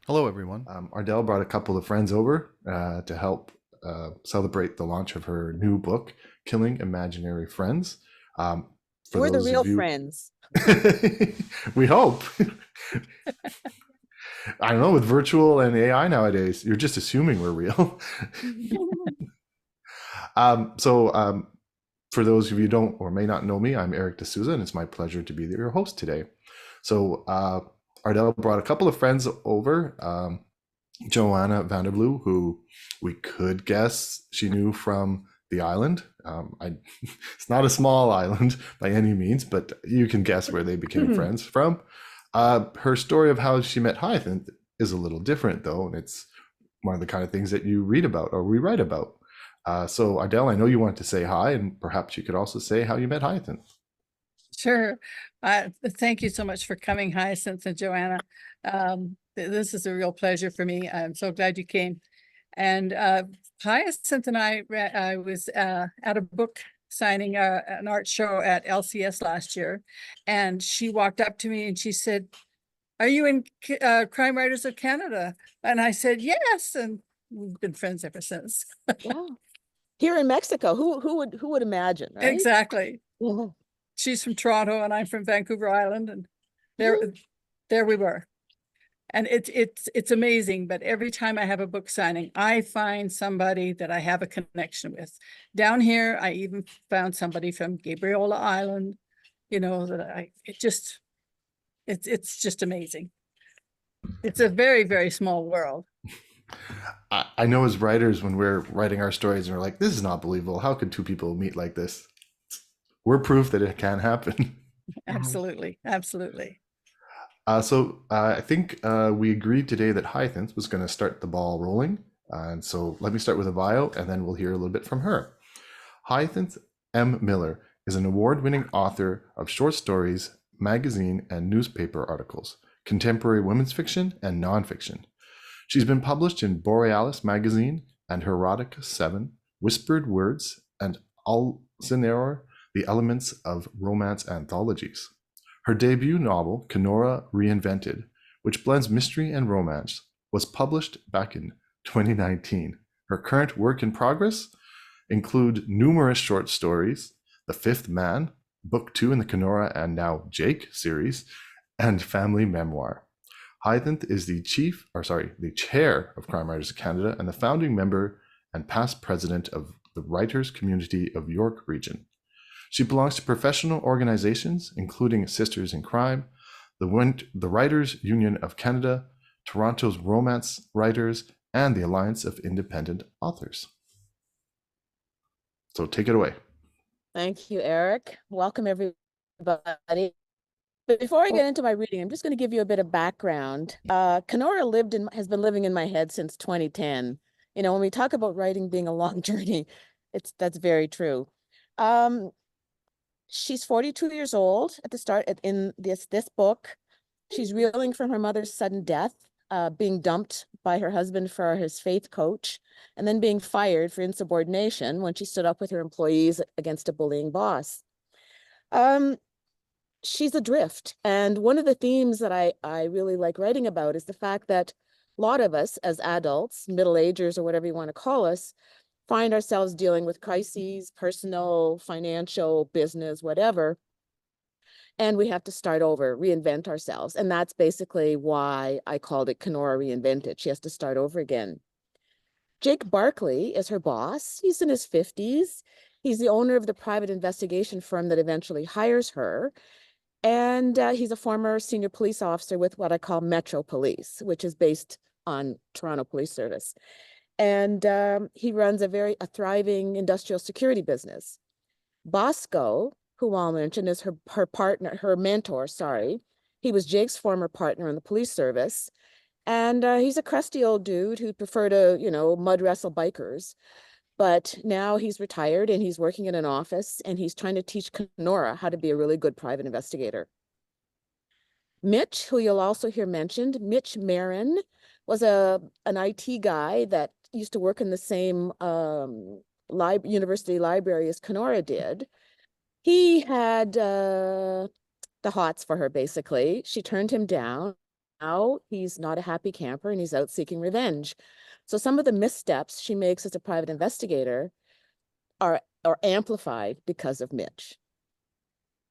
Hello, everyone. Ardell brought a couple of friends over to help celebrate the launch of her new book, Killing Imaginary Friends. Um, for We're the those real of you, friends. we hope. I don't know, with virtual and AI nowadays, you're just assuming we're real. So, for those of you who don't or may not know me, I'm Eric D'Souza, and it's my pleasure to be your host today. So, Ardell brought a couple of friends over. Joanna Vanderbloe, who we could guess she knew from the island. It's not a small island by any means, but you can guess where they became friends from. Her story of how she met Hyacinth is a little different, though, and it's one of the kind of things that you read about or we write about. So, Ardell, I know you want to say hi, and perhaps you could also say how you met Hyacinth. Sure. Thank you so much for coming, Hyacinth and Joanna. This is a real pleasure for me. I'm so glad you came. And Hyacinth and I was at a book signing, an art show at LCS last year, and she walked up to me and she said, "Are you in Crime Writers of Canada?" And I said, "Yes," and we've been friends ever since. Yeah. Here in Mexico, who would imagine, right? Exactly. Yeah. She's from Toronto and I'm from Vancouver Island, and there, Mhm. there we were. And it's amazing, but every time I have a book signing, I find somebody that I have a connection with. Down here, I even found somebody from Gabriola Island, that it's just amazing. It's a very, very small world. I know as writers, when we're writing our stories and we're like, this is not believable. How could two people meet like this? We're proof that it can happen. Absolutely, absolutely. So I think we agreed today that Hyacinth was going to start the ball rolling. And so let me start with a bio, and then we'll hear a little bit from her. Hyacinth M. Miller is an award-winning author of short stories, magazine, and newspaper articles, contemporary women's fiction, and nonfiction. She's been published in Borealis Magazine and Erotica 7, Whispered Words, and Alcineur, The Elements of Romance Anthologies. Her debut novel, Kenora Reinvented, which blends mystery and romance, was published back in 2019. Her current work in progress include numerous short stories, The Fifth Man, Book 2 in the Kenora and now Jake series, and family memoir. Hyacinth is the chair of Crime Writers of Canada and the founding member and past president of the Writers Community of York Region. She belongs to professional organizations, including Sisters in Crime, the Writers Union of Canada, Toronto's Romance Writers, and the Alliance of Independent Authors. So take it away. Thank you, Eric. Welcome, everybody. But before I get into my reading, I'm just going to give you a bit of background. Kenora has been living in my head since 2010. When we talk about writing being a long journey, that's very true. She's 42 years old at the start in this book. She's reeling from her mother's sudden death, being dumped by her husband for his faith coach, and then being fired for insubordination when she stood up with her employees against a bullying boss. She's adrift. And one of the themes that I really like writing about is the fact that a lot of us as adults, middle-agers, or whatever you want to call us, find ourselves dealing with crises, personal, financial, business, whatever. And we have to start over, reinvent ourselves. And that's basically why I called it Kenora Reinvented. She has to start over again. Jake Barkley is her boss. He's in his 50s. He's the owner of the private investigation firm that eventually hires her. And he's a former senior police officer with what I call Metro Police, which is based on Toronto Police Service. And he runs a thriving industrial security business. Bosco, who I'll mention, is her mentor, sorry. He was Jake's former partner in the police service. And he's a crusty old dude who'd prefer to, mud wrestle bikers. But now he's retired and he's working in an office and he's trying to teach Kenora how to be a really good private investigator. Mitch, who you'll also hear mentioned, Mitch Marin, was an IT guy that used to work in the same university library as Kenora did. He had the hots for her, basically. She turned him down. now he's not a happy camper and he's out seeking revenge. So some of the missteps she makes as a private investigator are amplified because of Mitch.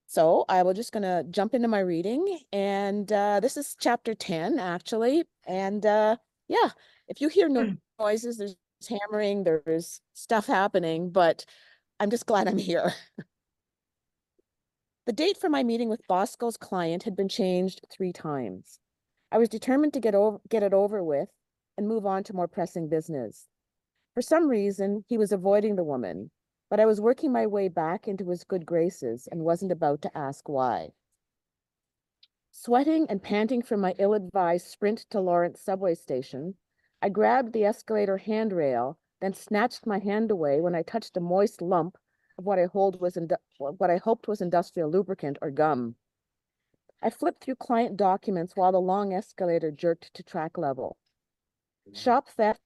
So I will just gonna jump into my reading, and this is chapter 10 actually. And yeah, if you hear noises, there's hammering, there's stuff happening, but I'm just glad I'm here. The date for my meeting with Bosco's client had been changed 3 times. I was determined to get it over with and move on to more pressing business. For some reason, he was avoiding the woman, but I was working my way back into his good graces and wasn't about to ask why. Sweating and panting from my ill-advised sprint to Lawrence subway station, I grabbed the escalator handrail, then snatched my hand away when I touched a moist lump of what I hoped was industrial lubricant or gum. I flipped through client documents while the long escalator jerked to track level. Shop theft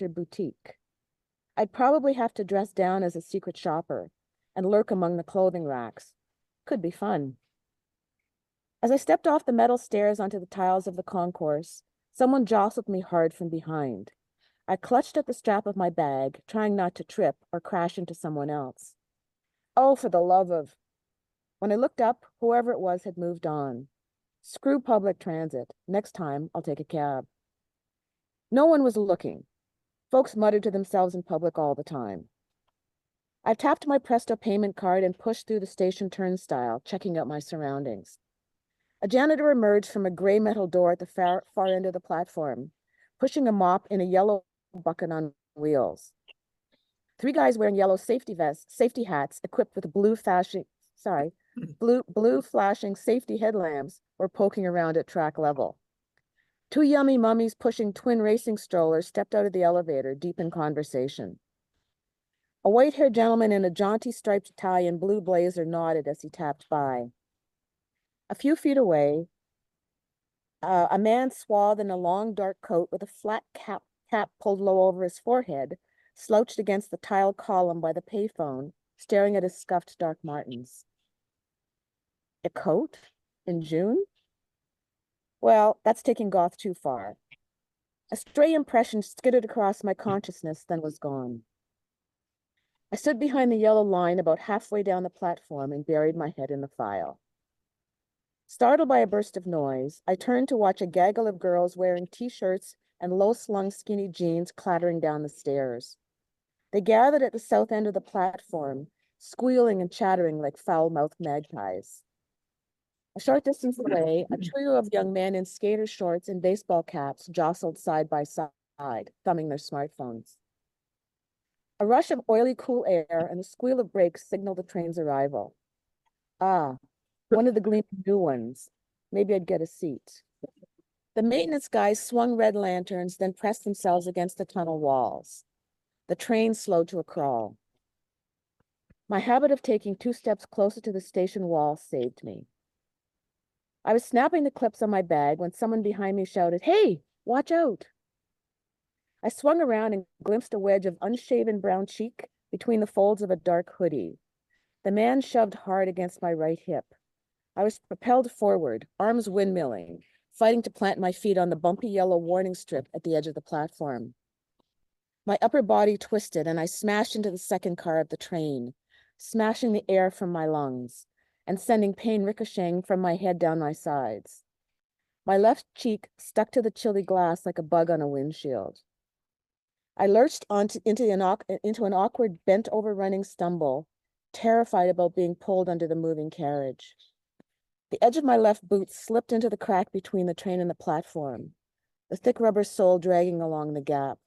or boutique. I'd probably have to dress down as a secret shopper and lurk among the clothing racks. Could be fun. As I stepped off the metal stairs onto the tiles of the concourse, someone jostled me hard from behind. I clutched at the strap of my bag, trying not to trip or crash into someone else. Oh, for the love of... When I looked up, whoever it was had moved on. Screw public transit. Next time, I'll take a cab. No one was looking. Folks muttered to themselves in public all the time. I tapped my Presto payment card and pushed through the station turnstile, checking out my surroundings. A janitor emerged from a gray metal door at the far end of the platform, pushing a mop in a yellow bucket on wheels. 3 guys wearing yellow safety hats equipped with blue flashing safety headlamps were poking around at track level. 2 yummy mummies pushing twin racing strollers stepped out of the elevator, deep in conversation. A white-haired gentleman in a jaunty striped tie and blue blazer nodded as he tapped by. A few feet away, a man swathed in a long dark coat with a flat cap pulled low over his forehead slouched against the tiled column by the payphone, staring at his scuffed Doc Martens. A coat? In June? Well, that's taking Goth too far. A stray impression skidded across my consciousness, then was gone. I stood behind the yellow line about halfway down the platform and buried my head in the file. Startled by a burst of noise, I turned to watch a gaggle of girls wearing t-shirts and low-slung skinny jeans clattering down the stairs. They gathered at the south end of the platform, squealing and chattering like foul-mouthed magpies. A short distance away, a trio of young men in skater shorts and baseball caps jostled side by side, thumbing their smartphones. A rush of oily, cool air and the squeal of brakes signaled the train's arrival. Ah, one of the gleaming new ones. Maybe I'd get a seat. The maintenance guys swung red lanterns, then pressed themselves against the tunnel walls. The train slowed to a crawl. My habit of taking 2 steps closer to the station wall saved me. I was snapping the clips on my bag when someone behind me shouted, "Hey, watch out!" I swung around and glimpsed a wedge of unshaven brown cheek between the folds of a dark hoodie. The man shoved hard against my right hip. I was propelled forward, arms windmilling, fighting to plant my feet on the bumpy yellow warning strip at the edge of the platform. My upper body twisted and I smashed into the second car of the train, smashing the air from my lungs and sending pain ricocheting from my head down my sides. My left cheek stuck to the chilly glass like a bug on a windshield. I lurched into an awkward bent-over running stumble, terrified about being pulled under the moving carriage. The edge of my left boot slipped into the crack between the train and the platform, the thick rubber sole dragging along the gap.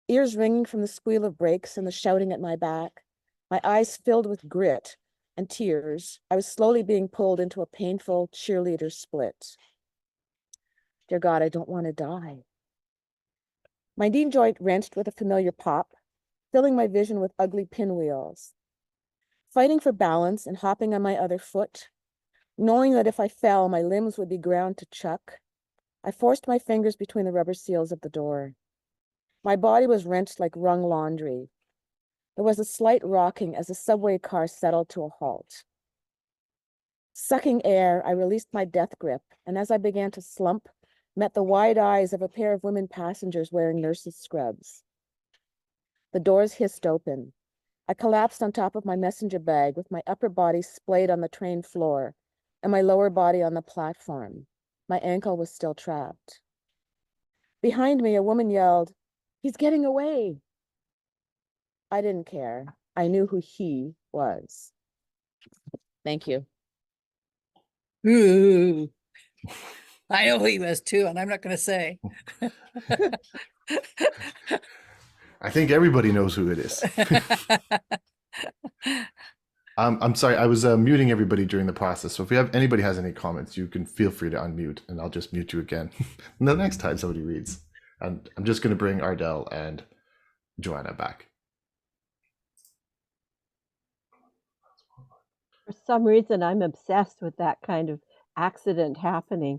Ears ringing from the squeal of brakes and the shouting at my back, my eyes filled with grit and tears, I was slowly being pulled into a painful cheerleader split. Dear God, I don't want to die. My knee joint wrenched with a familiar pop, filling my vision with ugly pinwheels. Fighting for balance and hopping on my other foot, knowing that if I fell, my limbs would be ground to chuck, I forced my fingers between the rubber seals of the door. My body was wrenched like wrung laundry. There was a slight rocking as the subway car settled to a halt. Sucking air, I released my death grip, and as I began to slump, met the wide eyes of a pair of women passengers wearing nurses' scrubs. The doors hissed open. I collapsed on top of my messenger bag with my upper body splayed on the train floor and my lower body on the platform. My ankle was still trapped. Behind me, a woman yelled, "He's getting away." I didn't care. I knew who he was. Thank you. Ooh. I know who he was too, and I'm not going to say. I think everybody knows who it is. I'm sorry, I was muting everybody during the process. So if you have anybody has any comments, you can feel free to unmute, and I'll just mute you again the next time somebody reads. And I'm just going to bring Ardell and Joanna back. For some reason, I'm obsessed with that kind of accident happening,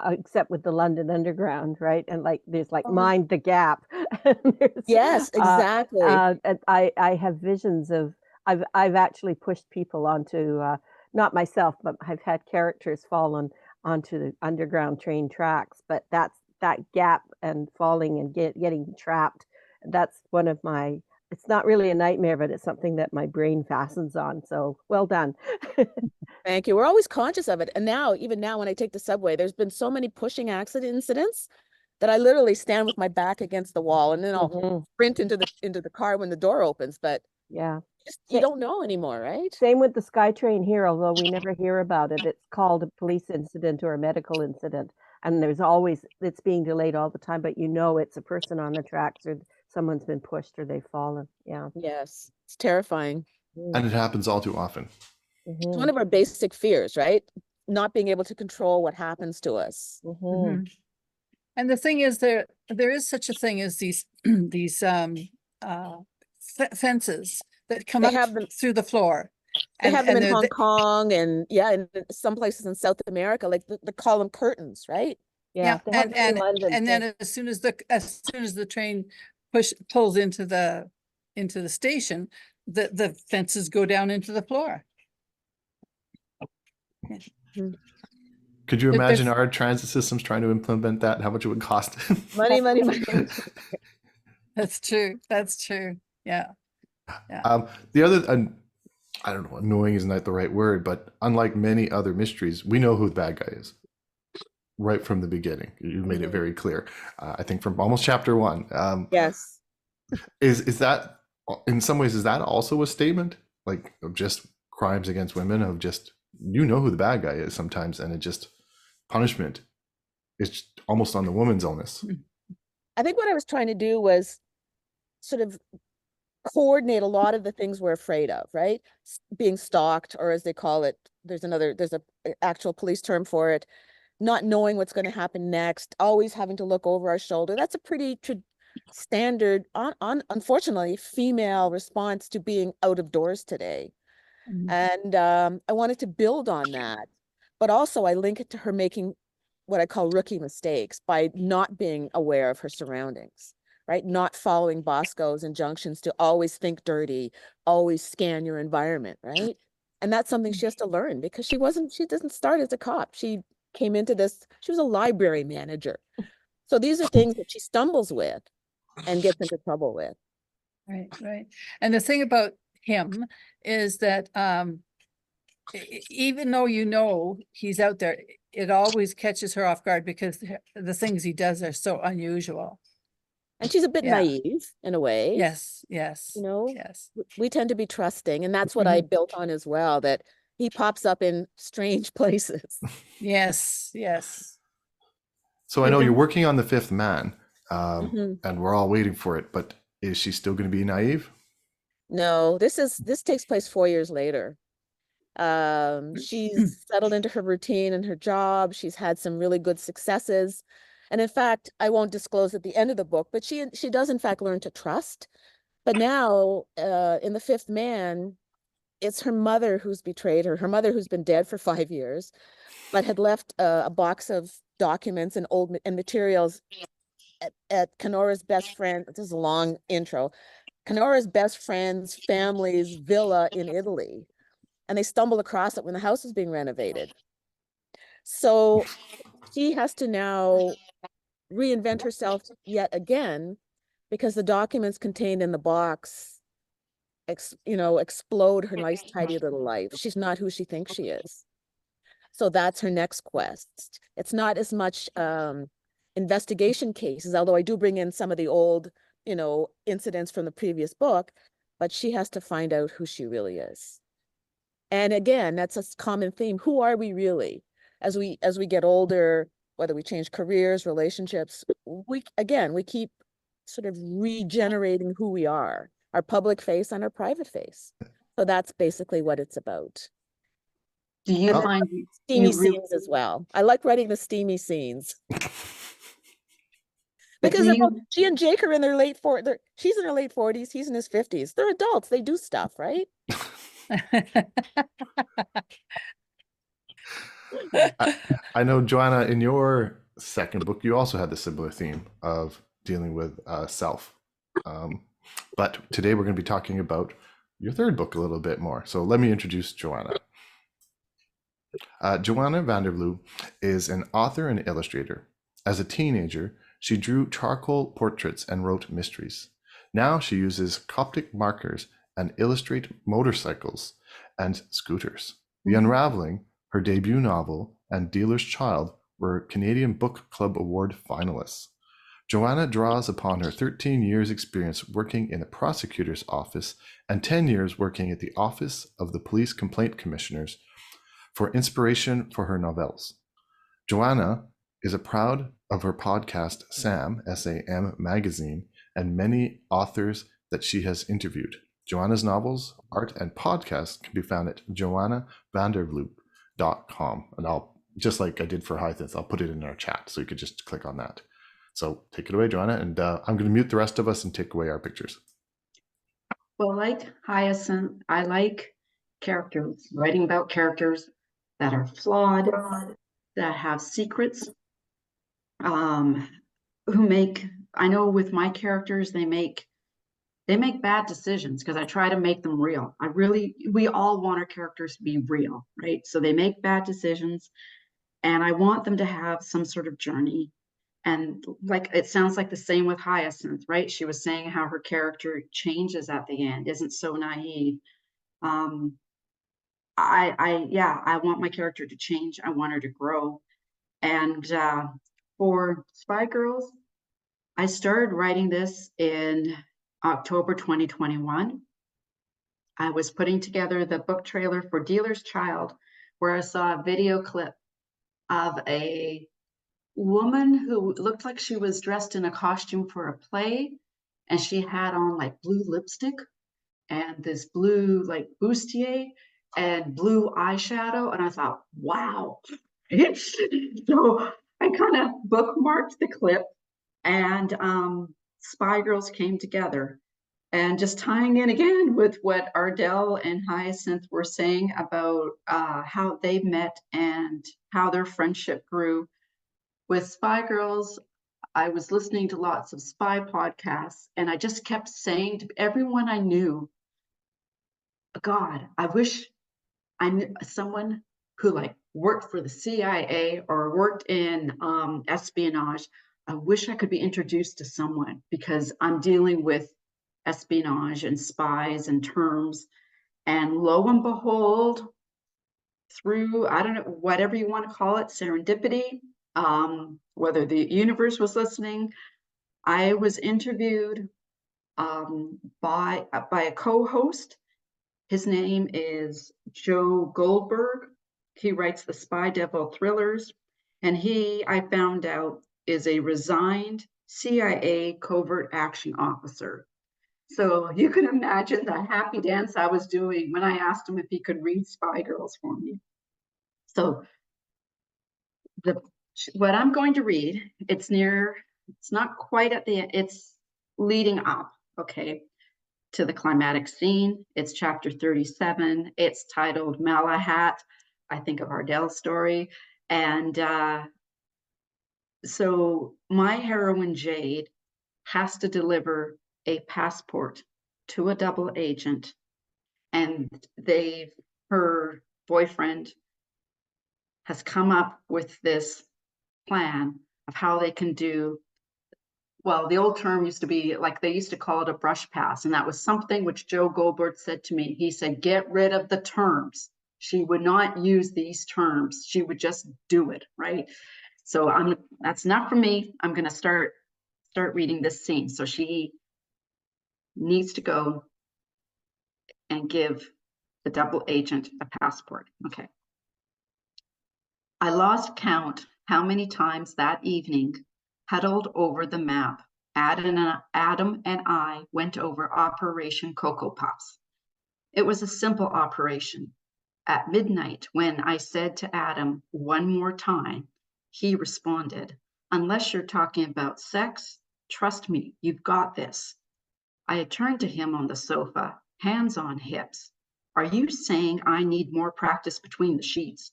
except with the London Underground, right? And like, there's like Oh. Mind the Gap. And there's, Yes, exactly. and I have visions of, I've actually pushed people onto, not myself, but I've had characters fall onto the underground train tracks. But that's that gap and falling and getting trapped. That's one of my, it's not really a nightmare, but it's something that my brain fastens on. So well done. Thank you. We're always conscious of it. And now, even now, when I take the subway, there's been so many pushing accident incidents that I literally stand with my back against the wall and then I'll Mhm. sprint into the car when the door opens. But Yeah. you don't know anymore, right? Same with the SkyTrain here, although we never hear about it. It's called a police incident or a medical incident. And there's always, it's being delayed all the time, but you know it's a person on the tracks or someone's been pushed or they've fallen. Yeah. Yes, it's terrifying. And it happens all too often. It's one of our basic fears, right? Not being able to control what happens to us. Mhm. And the thing is, there is such a thing as these these fences that come They up have them- through the floor. They have them in they're Hong Kong and in some places in South America, like the call them curtains, right? Yeah. They have them in London and too. then as soon as the train pulls into the station, the fences go down into the floor. Could you There's- imagine our transit systems trying to implement that? How much it would cost? Money. That's true. That's true. Yeah. The other, and I don't know, annoying is not the right word, but unlike many other mysteries, we know who the bad guy is right from the beginning. You made it very clear. I think from almost chapter 1. Yes. Is that in some ways, is that also a statement like of just crimes against women, of just, you know who the bad guy is sometimes, and it just punishment is almost on the woman's onus. I think what I was trying to do was sort of coordinate a lot of the things we're afraid of, right? Being stalked, or as they call it, there's a actual police term for it, not knowing what's going to happen next, always having to look over our shoulder. That's a pretty standard, unfortunately, female response to being out of doors today. And I wanted to build on that, but also I link it to her making what I call rookie mistakes by not being aware of her surroundings, right? Not following Bosco's injunctions to always think dirty, always scan your environment, right? And that's something she has to learn because she doesn't start as a cop. She came into this, she was a library manager. So these are things that she stumbles with and gets into trouble with. Right. And the thing about him is that even though you know he's out there, it always catches her off guard because the things he does are so unusual. And she's a bit Yeah. naive in a way. Yes. You know, Yes. we tend to be trusting, and that's what I built on as well, that he pops up in strange places. Yes. So I know you're working on the fifth man, Mhm. and we're all waiting for it, but is she still going to be naive? No, this takes place 4 years later. She's settled into her routine and her job. She's had some really good successes. And in fact, I won't disclose at the end of the book, but she does in fact learn to trust. But now, in the fifth man, it's her mother who's betrayed her. Her mother, who's been dead for 5 years, but had left a box of documents and materials at Kenora's best friend. This is a long intro. Kenora's best friend's family's villa in Italy. and they stumbled across it when the house was being renovated. So she has to now reinvent herself yet again because the documents contained in the box explode her nice tidy little life. She's not who she thinks she is. So that's her next quest. It's not as much investigation cases, although I do bring in some of the old, incidents from the previous book, but she has to find out who she really is. And again, that's a common theme. Who are we really? As we get older, whether we change careers, relationships, we keep sort of regenerating who we are, our public face and our private face. So that's basically what it's about. Do you And find steamy you really, scenes as well. I like writing the steamy scenes. but Because do you, she and Jake are in their late 40s. She's in her late 40s. He's in his 50s. They're adults. They do stuff, right? I know, Joanna, in your second book, you also had the similar theme of dealing with self. But today we're going to be talking about your third book a little bit more. So let me introduce Joanna. Joanna Vandervloe is an author and illustrator. As a teenager, she drew charcoal portraits and wrote mysteries. Now she uses Coptic markers and illustrate motorcycles and scooters. The Unraveling, her debut novel, and Dealer's Child were Canadian Book Club Award finalists. Joanna draws upon her 13 years experience working in the prosecutor's office and 10 years working at the Office of the Police Complaint Commissioners for inspiration for her novels. Joanna is proud of her podcast, SAM, S-A-M Magazine, and many authors that she has interviewed. Joanna's novels, art, and podcasts can be found at joannavandervloe.com. And I'll, just like I did for Hyacinth, I'll put it in our chat so you could just click on that. So take it away, Joanna, and I'm going to mute the rest of us and take away our pictures. well, like Hyacinth, I like characters, writing about characters that are flawed, that have secrets, who make, I know with my characters, they make bad decisions because I try to make them real. We all want our characters to be real, right? So they make bad decisions and I want them to have some sort of journey. And like, it sounds like the same with Hyacinth, right? She was saying how her character changes at the end, isn't so naive. I want my character to change. I want her to grow. And for Spy Girls, I started writing this in October 2021. I was putting together the book trailer for Dealer's Child, where I saw a video clip of a woman who looked like she was dressed in a costume for a play, and she had on like blue lipstick and this blue like bustier and blue eyeshadow, and I thought, wow. So I kind of bookmarked the clip, and Spy Girls came together. And just tying in again with what Ardell and Hyacinth were saying about how they met and how their friendship grew. With Spy Girls, I was listening to lots of spy podcasts, and I just kept saying to everyone I knew, God, I wish I knew someone who like worked for the CIA or worked in espionage. I wish I could be introduced to someone because I'm dealing with espionage and spies and terms. And lo and behold, through, I don't know, whatever you want to call it, serendipity, whether the universe was listening, I was interviewed by a co-host. His name is Joe Goldberg. He writes the Spy Devil thrillers. And he, I found out, is a resigned CIA covert action officer. So you can imagine the happy dance I was doing when I asked him if he could read Spy Girls for me. So what I'm going to read, it's not quite at the end, it's leading up, okay, to the climatic scene. It's chapter 37. It's titled Malahat. I think of Ardell's story. And so my heroine, Jade, has to deliver a passport to a double agent. And they've her boyfriend has come up with this plan of how they can do, well, the old term used to be like, they used to call it a brush pass. And that was something which Joe Goldberg said to me. He said, get rid of the terms. She would not use these terms. She would just do it, right? So that's not for me. I'm going to start reading this scene. So she needs to go and give the double agent a passport. Okay. I lost count how many times that evening, huddled over the map, Adam and I went over Operation Cocoa Puffs. It was a simple operation. At midnight, when I said to Adam one more time, he responded, unless you're talking about sex, trust me, you've got this. I had turned to him on the sofa, hands on hips. Are you saying I need more practice between the sheets?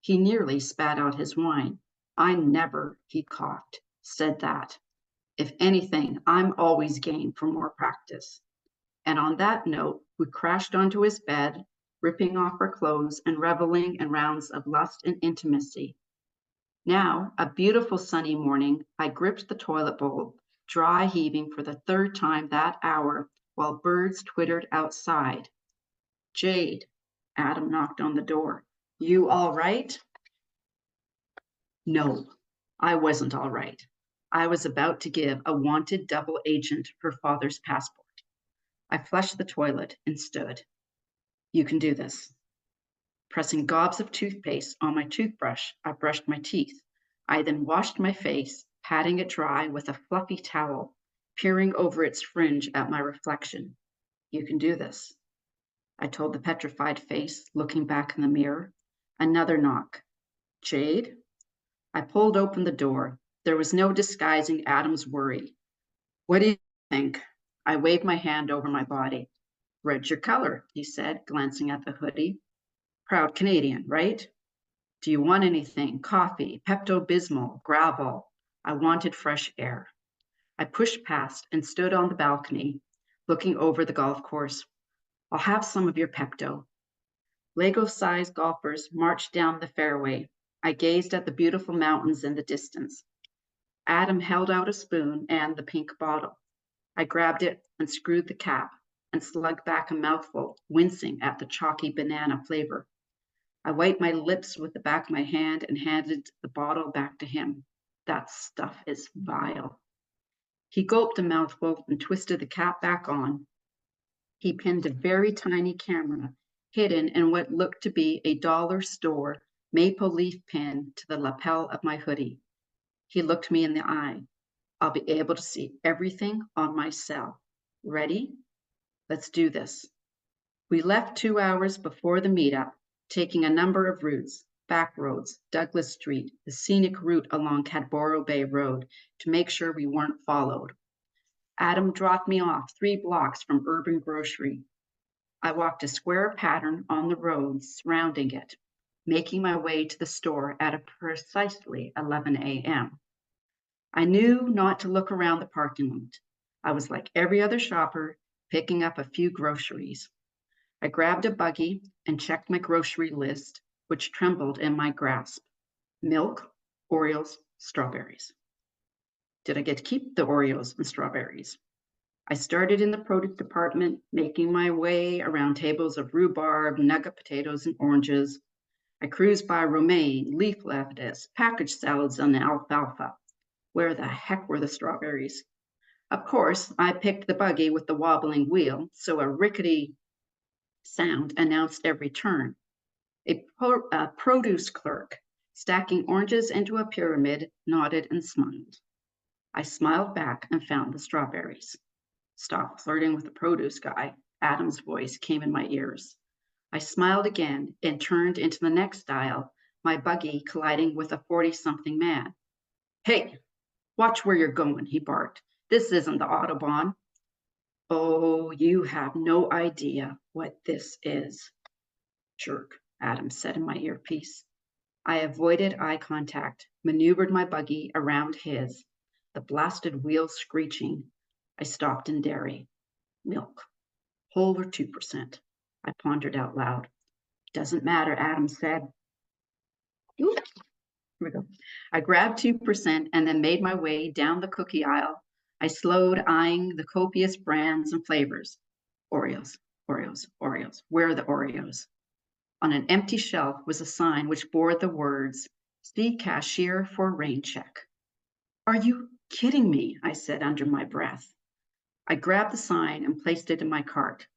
He nearly spat out his wine. I never, he coughed, said that. If anything, I'm always game for more practice. And on that note, we crashed onto his bed, ripping off our clothes and reveling in rounds of lust and intimacy. Now, a beautiful sunny morning, I gripped the toilet bowl, dry heaving for the third time that hour while birds twittered outside. Jade, Adam knocked on the door. You all right? No, I wasn't all right. I was about to give a wanted double agent her father's passport. I flushed the toilet and stood. You can do this. Pressing gobs of toothpaste on my toothbrush, I brushed my teeth. I then washed my face, patting it dry with a fluffy towel, peering over its fringe at my reflection. You can do this, I told the petrified face, looking back in the mirror. Another knock. Jade? I pulled open the door. There was no disguising Adam's worry. What do you think? I waved my hand over my body. Red's your color, he said, glancing at the hoodie. Proud Canadian, right? Do you want anything? Coffee, Pepto-Bismol, Gravol? I wanted fresh air. I pushed past and stood on the balcony, looking over the golf course. I'll have some of your Pepto. Lego-sized golfers marched down the fairway. I gazed at the beautiful mountains in the distance. Adam held out a spoon and the pink bottle. I grabbed it and screwed the cap and slugged back a mouthful, wincing at the chalky banana flavor. I wiped my lips with the back of my hand and handed the bottle back to him. That stuff is vile. He gulped a mouthful and twisted the cap back on. He pinned a very tiny camera hidden in what looked to be a dollar store maple leaf pin to the lapel of my hoodie. He looked me in the eye. I'll be able to see everything on my cell. Ready? Let's do this. We left 2 hours before the meetup, taking a number of routes, back roads, Douglas Street, the scenic route along Cadboro Bay Road, to make sure we weren't followed. Adam dropped me off 3 blocks from Urban Grocery. I walked a square pattern on the road surrounding it, making my way to the store at precisely 11 a.m. I knew not to look around the parking lot. I was like every other shopper, picking up a few groceries. I grabbed a buggy and checked my grocery list, which trembled in my grasp. Milk, Oreos, strawberries. Did I get to keep the Oreos and strawberries? I started in the produce department, making my way around tables of rhubarb, nugget potatoes, and oranges. I cruised by romaine, leaf lettuce, packaged salads, and alfalfa. Where the heck were the strawberries? Of course, I picked the buggy with the wobbling wheel, so a rickety sound announced every turn. A produce clerk, stacking oranges into a pyramid, nodded and smiled. I smiled back and found the strawberries. Stop flirting with the produce guy. Adam's voice came in my ears. I smiled again and turned into the next aisle, my buggy colliding with a 40-something man. Hey, watch where you're going, he barked. This isn't the Autobahn. Oh, you have no idea what this is. Jerk, Adam said in my earpiece. I avoided eye contact, maneuvered my buggy around his, the blasted wheels screeching. I stopped in dairy. Milk. Whole or 2%? I pondered out loud. Doesn't matter, Adam said. Ooh, here we go. I grabbed 2% and then made my way down the cookie aisle. I slowed, eyeing the copious brands and flavors. Oreos, Oreos, Oreos. Where are the Oreos? On an empty shelf was a sign which bore the words, "See cashier for rain check." "Are you kidding me?" I said under my breath. I grabbed the sign and placed it in my cart.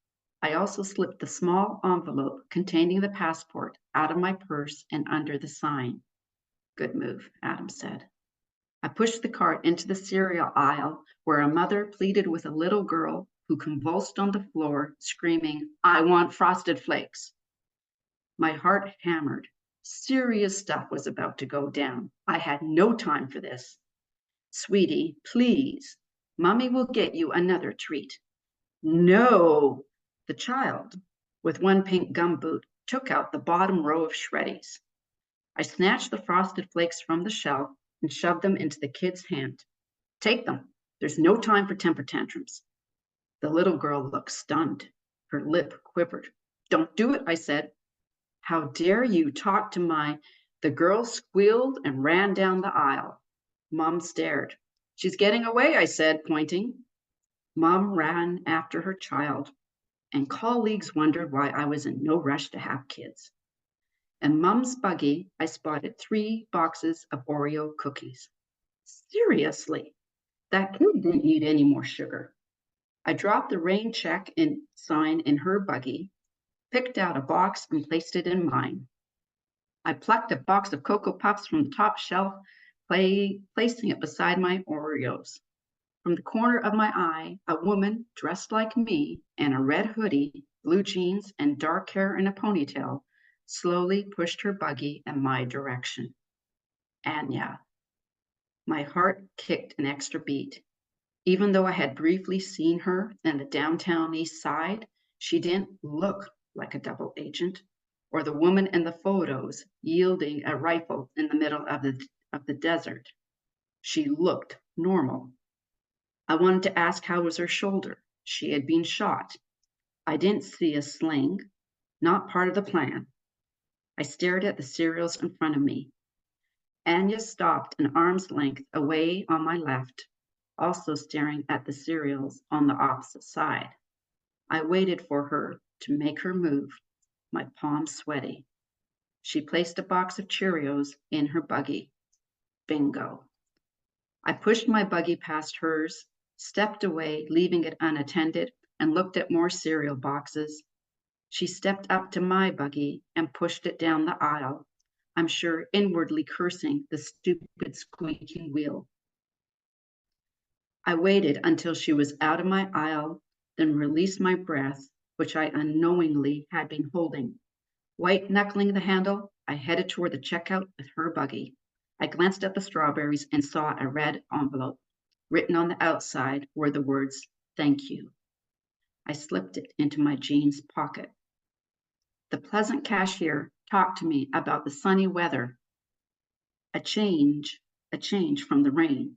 I also slipped the small envelope containing the passport out of my purse and under the sign. "Good move," Adam said. I pushed the cart into the cereal aisle where a mother pleaded with a little girl who convulsed on the floor, screaming, "I want Frosted Flakes." My heart hammered. Serious stuff was about to go down. I had no time for this. "Sweetie, please. Mommy will get you another treat." "No." The child, with one pink gumboot, took out the bottom row of Shreddies. I snatched the Frosted Flakes from the shelf and shoved them into the kid's hand. "Take them. There's no time for temper tantrums." The little girl looked stunned. Her lip quivered. "Don't do it," I said. "How dare you talk to my..." The girl squealed and ran down the aisle. Mom stared. "She's getting away," I said, pointing. Mom ran after her child, and colleagues wondered why I was in no rush to have kids. In Mom's buggy, I spotted 3 boxes of Oreo cookies. Seriously, that kid didn't need any more sugar. I dropped the rain check sign in her buggy, picked out a box and placed it in mine. I plucked a box of Cocoa Puffs from the top shelf, placing it beside my Oreos. From the corner of my eye, a woman dressed like me in a red hoodie, blue jeans, and dark hair in a ponytail slowly pushed her buggy in my direction. Anya. My heart kicked an extra beat. Even though I had briefly seen her in the downtown East Side, she didn't look like a double agent or the woman in the photos yielding a rifle in the middle of the desert. She looked normal. I wanted to ask how was her shoulder. She had been shot. I didn't see a sling, not part of the plan. I stared at the cereals in front of me. Anya stopped an arm's length away on my left, also staring at the cereals on the opposite side. I waited for her to make her move, my palms sweaty. She placed a box of Cheerios in her buggy. Bingo. I pushed my buggy past hers, stepped away, leaving it unattended, and looked at more cereal boxes. She stepped up to my buggy and pushed it down the aisle, I'm sure inwardly cursing the stupid squeaking wheel. I waited until she was out of my aisle, then released my breath, which I unknowingly had been holding. White knuckling the handle, I headed toward the checkout with her buggy. I glanced at the strawberries and saw a red envelope. Written on the outside were the words, "Thank you." I slipped it into my jeans pocket. The pleasant cashier talked to me about the sunny weather, a change from the rain.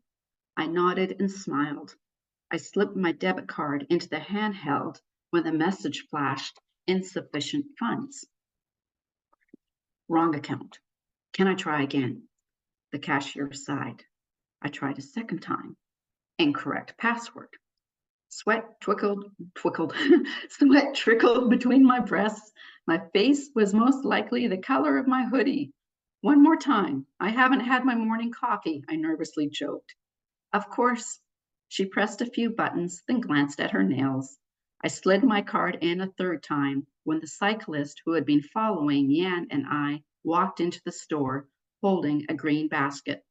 I nodded and smiled. I slipped my debit card into the handheld when the message flashed, "Insufficient funds." Wrong account. Can I try again? The cashier sighed. I tried a second time. Incorrect password. Sweat sweat trickled between my breasts. My face was most likely the color of my hoodie. One more time. I haven't had my morning coffee, I nervously joked. Of course. She pressed a few buttons, then glanced at her nails. I slid my card in a third time when the cyclist who had been following Yan and I walked into the store holding a green basket.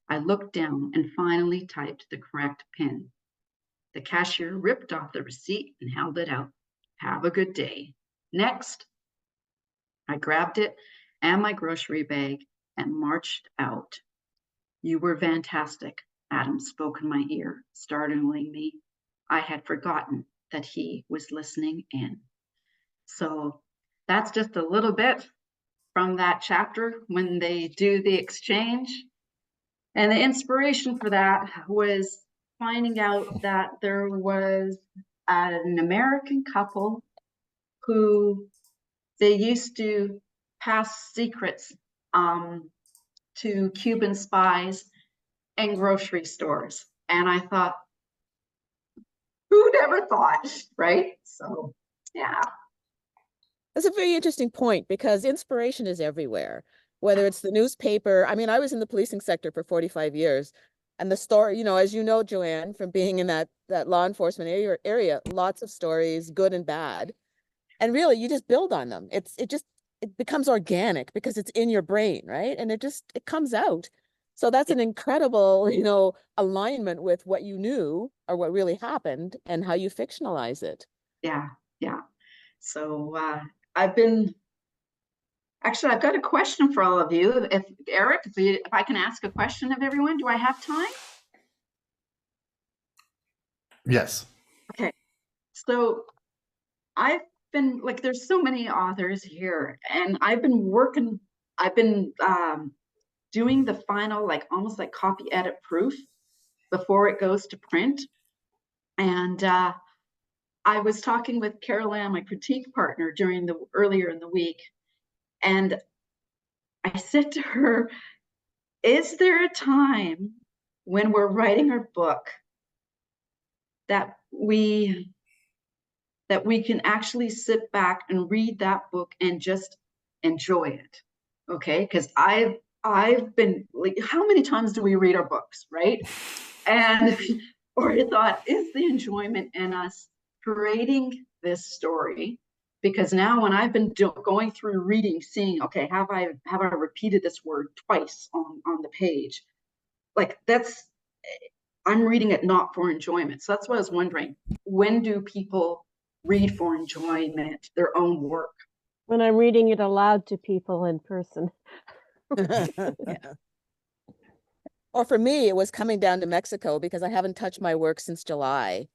I looked down and finally typed the correct PIN. The cashier ripped off the receipt and held it out. Have a good day. Next. I grabbed it and my grocery bag and marched out. You were fantastic, Adam spoke in my ear, startling me. I had forgotten that he was listening in. So that's just a little bit from that chapter when they do the exchange. And the inspiration for that was finding out that there was an American couple who they used to pass secrets to Cuban spies in grocery stores. And I thought, who'd ever thought, right? So, yeah. That's a very interesting point because inspiration is everywhere, whether it's the newspaper. I mean, I was in the policing sector for 45 years, and the story, you know, as you know, Joanne, from being in that law enforcement area, lots of stories, good and bad. And really, you just build on them. It becomes organic because it's in your brain, right? And it comes out. So that's an incredible, you know, alignment with what you knew or what really happened and how you fictionalize it. Yeah, yeah. So I've got a question for all of you. If Eric, if I can ask a question of everyone, do I have time? Yes. Okay. So I've been like, there's so many authors here, and I've been doing the final, like almost like copy edit proof before it goes to print. And I was talking with Carol Ann, my critique partner, earlier in the week, and I said to her, is there a time when we're writing our book that we can actually sit back and read that book and just enjoy it? Okay, because I've been like, how many times do we read our books, right? And or I thought, is the enjoyment in us creating this story? Because now when I've been going through reading, seeing, okay, have I repeated this word twice on the page? Like I'm reading it not for enjoyment. So that's what I was wondering. When do people read for enjoyment, their own work? When I'm reading it aloud to people in person. Yeah. Or for me, it was coming down to Mexico because I haven't touched my work since July.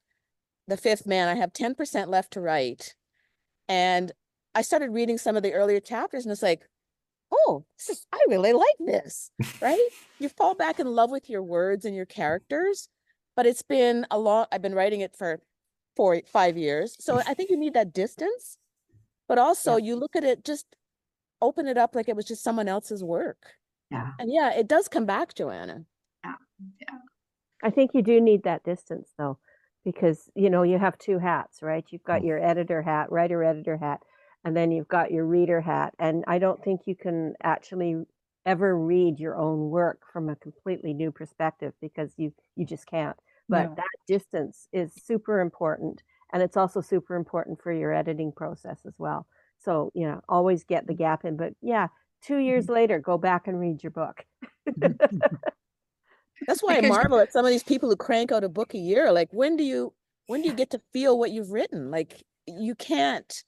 The Fifth Man, I have 10% left to write. And I started reading some of the earlier chapters and it's like, oh, I really like this, right? You fall back in love with your words and your characters, but it's been I've been writing it for 5 years. So I think you need that distance, but also you look at it, just open it up like it was just someone else's work. Yeah. And yeah, it does come back, Joanna. Yeah. I think you do need that distance though, because you know, you have two hats, right? You've got your editor hat, writer-editor hat, and then you've got your reader hat. And I don't think you can actually ever read your own work from a completely new perspective because you just can't. But No. that distance is super important. And it's also super important for your editing process as well. So, you know, always get the gap in. But yeah, 2 years later, go back and read your book. That's why I Because marvel at some of these people who crank out a book a year. Like, when do you get to feel what you've written? Like, you can't.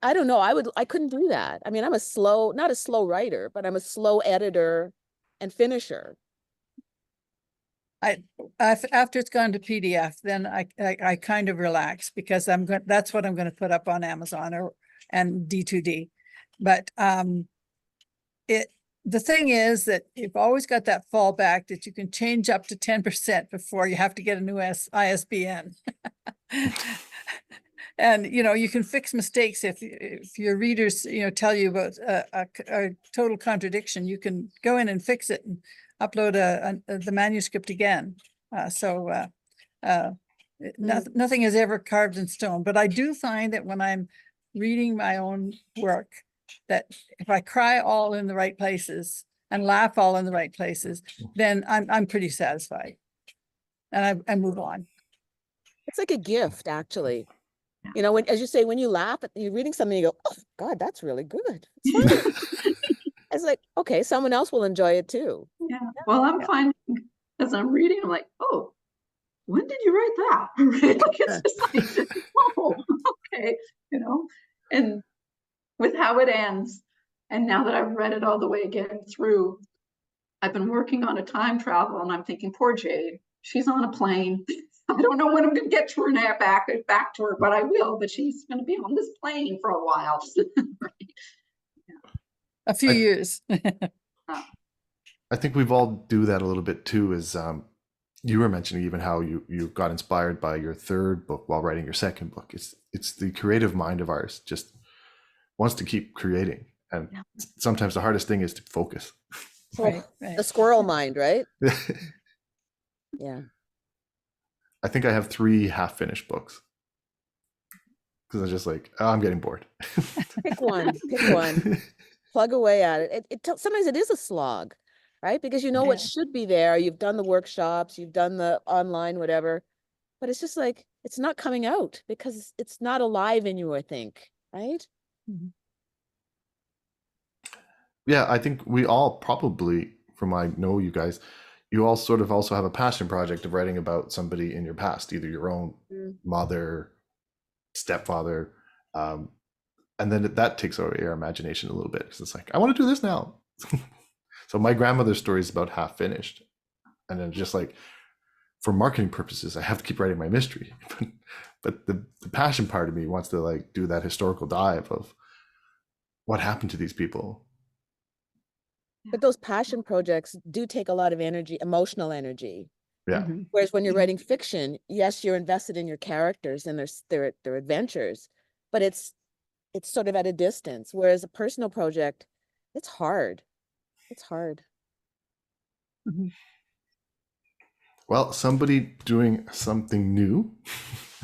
I don't know. I couldn't do that. I mean, I'm not a slow writer, but I'm a slow editor and finisher. after it's gone to PDF, then I kind of relax because that's what I'm going to put up on Amazon and D2D. But the thing is that you've always got that fallback that you can change up to 10% before you have to get a new ISBN. And, you know, you can fix mistakes if your readers, you know, tell you about a total contradiction, you can go in and fix it and upload the manuscript again. Nothing is ever carved in stone, but I do find that when I'm reading my own work, that if I cry all in the right places and laugh all in the right places, then I'm pretty satisfied, and I move on. It's like a gift, actually. You know, as you say, when you laugh, you're reading something, you go, oh God, that's really good. It's funny. It's like, okay, someone else will enjoy it too. Yeah. Well, I'm finding as I'm reading, I'm like, oh, when did you write that? Like, it's just like, oh, okay, you know, and with how it ends, and now that I've read it all the way again through, I've been working on a time travel, and I'm thinking, poor Jade, she's on a plane. I don't know when I'm going to get to her now, back to her, but I will. But she's going to be on this plane for a while. Right? A few years. I think we've all do that a little bit too. Is you were mentioning even how you got inspired by your third book while writing your second book. It's the creative mind of ours just wants to keep creating. And Yeah. sometimes the hardest thing is to focus. Oh, Right, right. the squirrel mind, right? Yeah. I think I have 3 half-finished books because I'm just like, oh, I'm getting bored. Pick one. Pick one. Plug away at it. Sometimes it is a slog, right? Because you know what Yeah. should be there. You've done the workshops, you've done the online, whatever, but it's just like it's not coming out because it's not alive in you, I think, right? Mhm. Yeah, I think we all probably, from I know you guys, you all sort of also have a passion project of writing about somebody in your past, either your own mother, stepfather, and then that takes away your imagination a little bit because it's like, I want to do this now. So my grandmother's story is about half finished, and then just like for marketing purposes, I have to keep writing my mystery. But the passion part of me wants to like do that historical dive of what happened to these people. But those passion projects do take a lot of energy, emotional energy. Yeah. Mhm. Whereas when you're writing fiction, yes, you're invested in your characters and their adventures, but it's sort of at a distance. Whereas a personal project, it's hard. It's hard. Mhm. Well, somebody doing something new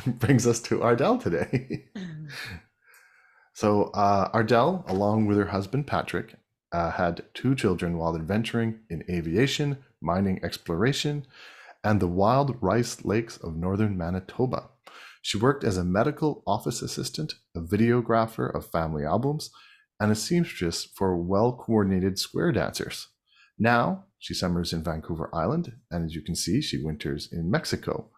brings us to Ardell today. So Ardell, along with her husband Patrick, had 2 children while adventuring in aviation, mining exploration, and the wild rice lakes of northern Manitoba. She worked as a medical office assistant, a videographer of family albums, and a seamstress for well-coordinated square dancers. Now, she summers in Vancouver Island, and as you can see, she winters in Mexico.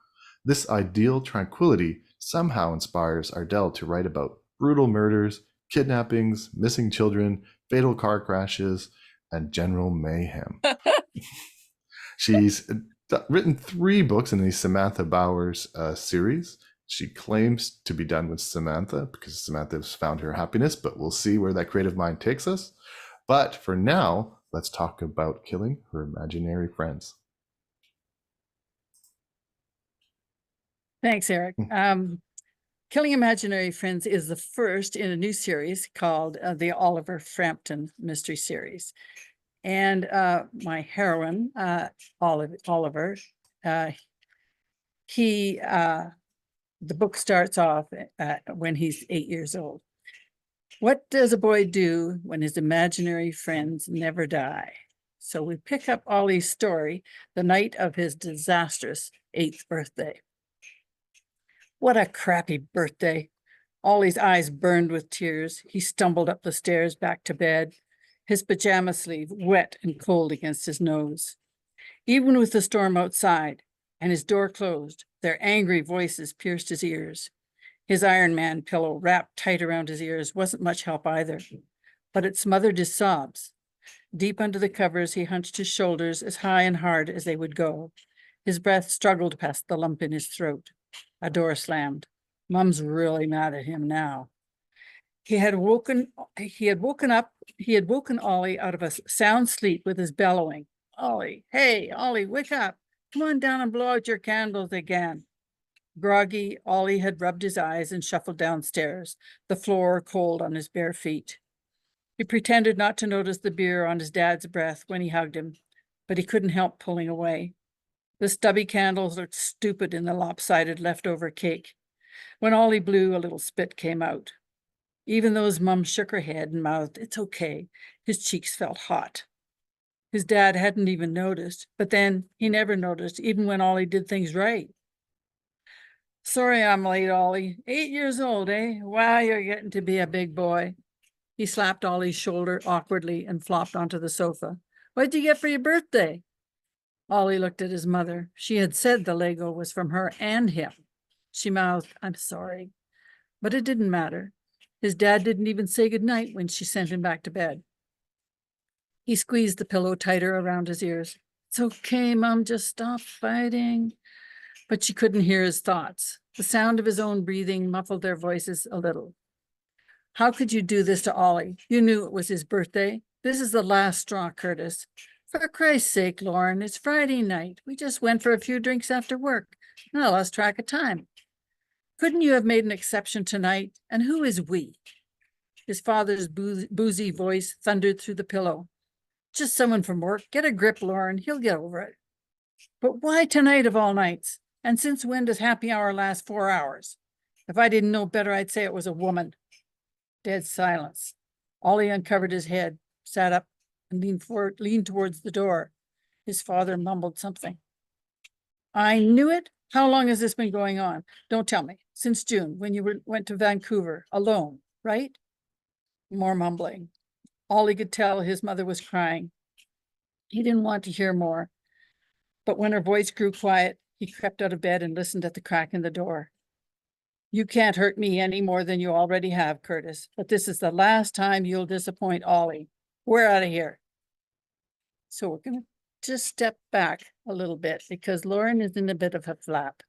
This ideal tranquility somehow inspires Ardell to write about brutal murders, kidnappings, missing children, fatal car crashes, and general mayhem. She's written 3 books in the Samantha Bowers series. She claims to be done with Samantha because Samantha has found her happiness, but we'll see where that creative mind takes us. But for now, let's talk about killing her imaginary friends. Thanks, Eric. Killing Imaginary Friends is the first in a new series called the Oliver Frampton Mystery Series. And my heroine, Oliver, the book starts off when he's 8 years old. What does a boy do when his imaginary friends never die? So we pick up Ollie's story the night of his disastrous 8th birthday. What a crappy birthday. Ollie's eyes burned with tears. He stumbled up the stairs back to bed, his pajama sleeve wet and cold against his nose. Even with the storm outside and his door closed, their angry voices pierced his ears. His Iron Man pillow wrapped tight around his ears wasn't much help either, but it smothered his sobs. Deep under the covers, he hunched his shoulders as high and hard as they would go. His breath struggled past the lump in his throat. A door slammed. Mom's really mad at him now. He had woken Ollie out of a sound sleep with his bellowing. Ollie, hey, Ollie, wake up. Come on down and blow out your candles again. Groggy, Ollie had rubbed his eyes and shuffled downstairs, the floor cold on his bare feet. He pretended not to notice the beer on his dad's breath when he hugged him, but he couldn't help pulling away. The stubby candles looked stupid in the lopsided leftover cake. When Ollie blew, a little spit came out. Even though his mum shook her head and mouthed, "It's okay," his cheeks felt hot. His dad hadn't even noticed, but then he never noticed, even when Ollie did things right. "Sorry I'm late, Ollie. 8 years old, eh? Wow, you're getting to be a big boy." He slapped Ollie's shoulder awkwardly and flopped onto the sofa. "What'd you get for your birthday?" Ollie looked at his mother. She had said the Lego was from her and him. She mouthed, "I'm sorry." But it didn't matter. His dad didn't even say goodnight when she sent him back to bed. He squeezed the pillow tighter around his ears. "It's okay, Mom, just stop fighting." But she couldn't hear his thoughts. The sound of his own breathing muffled their voices a little. "How could you do this to Ollie? You knew it was his birthday. This is the last straw, Curtis. For Christ's sake, Lauren, it's Friday night. We just went for a few drinks after work. And I lost track of time. Couldn't you have made an exception tonight? And who is we?" His father's boozy voice thundered through the pillow. Just someone from work. Get a grip, Lauren. He'll get over it. But why tonight of all nights? And since when does happy hour last 4 hours? If I didn't know better, I'd say it was a woman. Dead silence. Ollie uncovered his head, sat up, and leaned towards the door. His father mumbled something. I knew it. How long has this been going on? Don't tell me. Since June, when you went to Vancouver alone, right? More mumbling. Ollie could tell his mother was crying. He didn't want to hear more. But when her voice grew quiet, he crept out of bed and listened at the crack in the door. You can't hurt me any more than you already have, Curtis, but this is the last time you'll disappoint Ollie. We're out of here. So we're going to just step back a little bit because Lauren is in a bit of a flap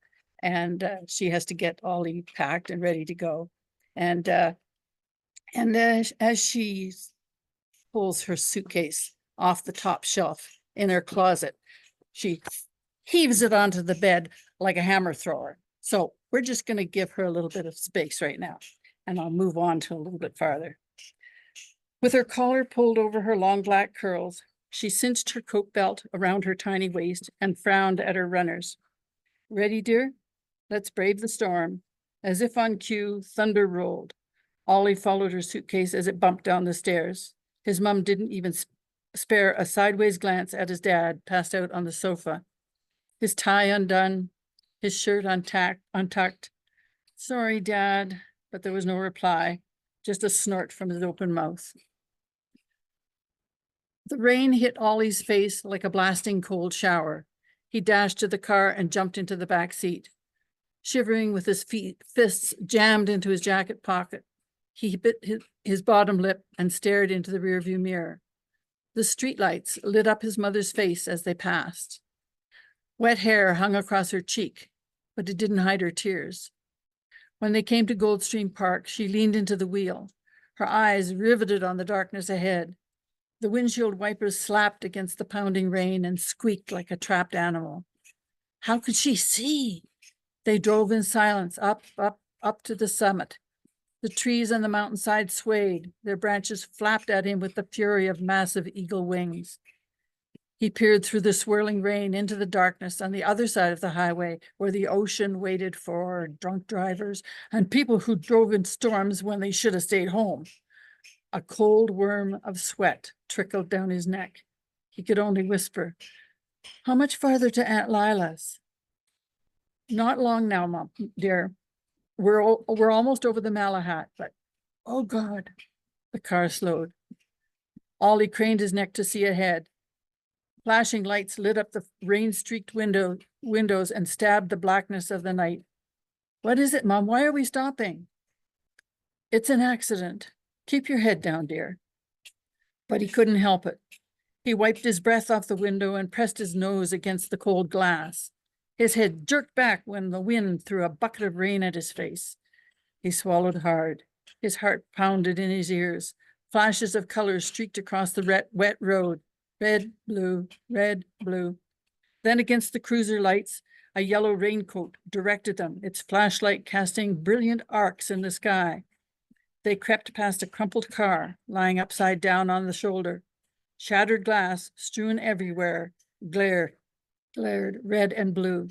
and she has to get Ollie packed and ready to go. And as she pulls her suitcase off the top shelf in her closet, she heaves it onto the bed like a hammer thrower. So we're just going to give her a little bit of space right now, and I'll move on to a little bit farther. With her collar pulled over her long black curls, she cinched her coat belt around her tiny waist and frowned at her runners. Ready, dear? Let's brave the storm. As if on cue, thunder rolled. Ollie followed her suitcase as it bumped down the stairs. His mum didn't even spare a sideways glance at his dad, passed out on the sofa. His tie undone, his shirt untucked. Sorry, Dad, but there was no reply, just a snort from his open mouth. The rain hit Ollie's face like a blasting cold shower. He dashed to the car and jumped into the back seat. Shivering with his fists jammed into his jacket pocket, he bit his bottom lip and stared into the rearview mirror. The streetlights lit up his mother's face as they passed. Wet hair hung across her cheek, but it didn't hide her tears. When they came to Goldstream Park, she leaned into the wheel, her eyes riveted on the darkness ahead. The windshield wipers slapped against the pounding rain and squeaked like a trapped animal. How could she see? They drove in silence up to the summit. The trees on the mountainside swayed. Their branches flapped at him with the fury of massive eagle wings. He peered through the swirling rain into the darkness on the other side of the highway, where the ocean waited for drunk drivers and people who drove in storms when they should have stayed home. A cold worm of sweat trickled down his neck. He could only whisper, "How much farther to Aunt Lila's?" "Not long now, Mom, dear. We're almost over the Malahat, but oh God." The car slowed. Ollie craned his neck to see ahead. Flashing lights lit up the rain-streaked windows and stabbed the blackness of the night. "What is it, Mom? Why are we stopping?" "It's an accident. Keep your head down, dear." But he couldn't help it. He wiped his breath off the window and pressed his nose against the cold glass. His head jerked back when the wind threw a bucket of rain at his face. He swallowed hard. His heart pounded in his ears. Flashes of color streaked across the wet road. Red, blue, red, blue. Then against the cruiser lights, a yellow raincoat directed them, its flashlight casting brilliant arcs in the sky. They crept past a crumpled car lying upside down on the shoulder. Shattered glass strewn everywhere glared red and blue.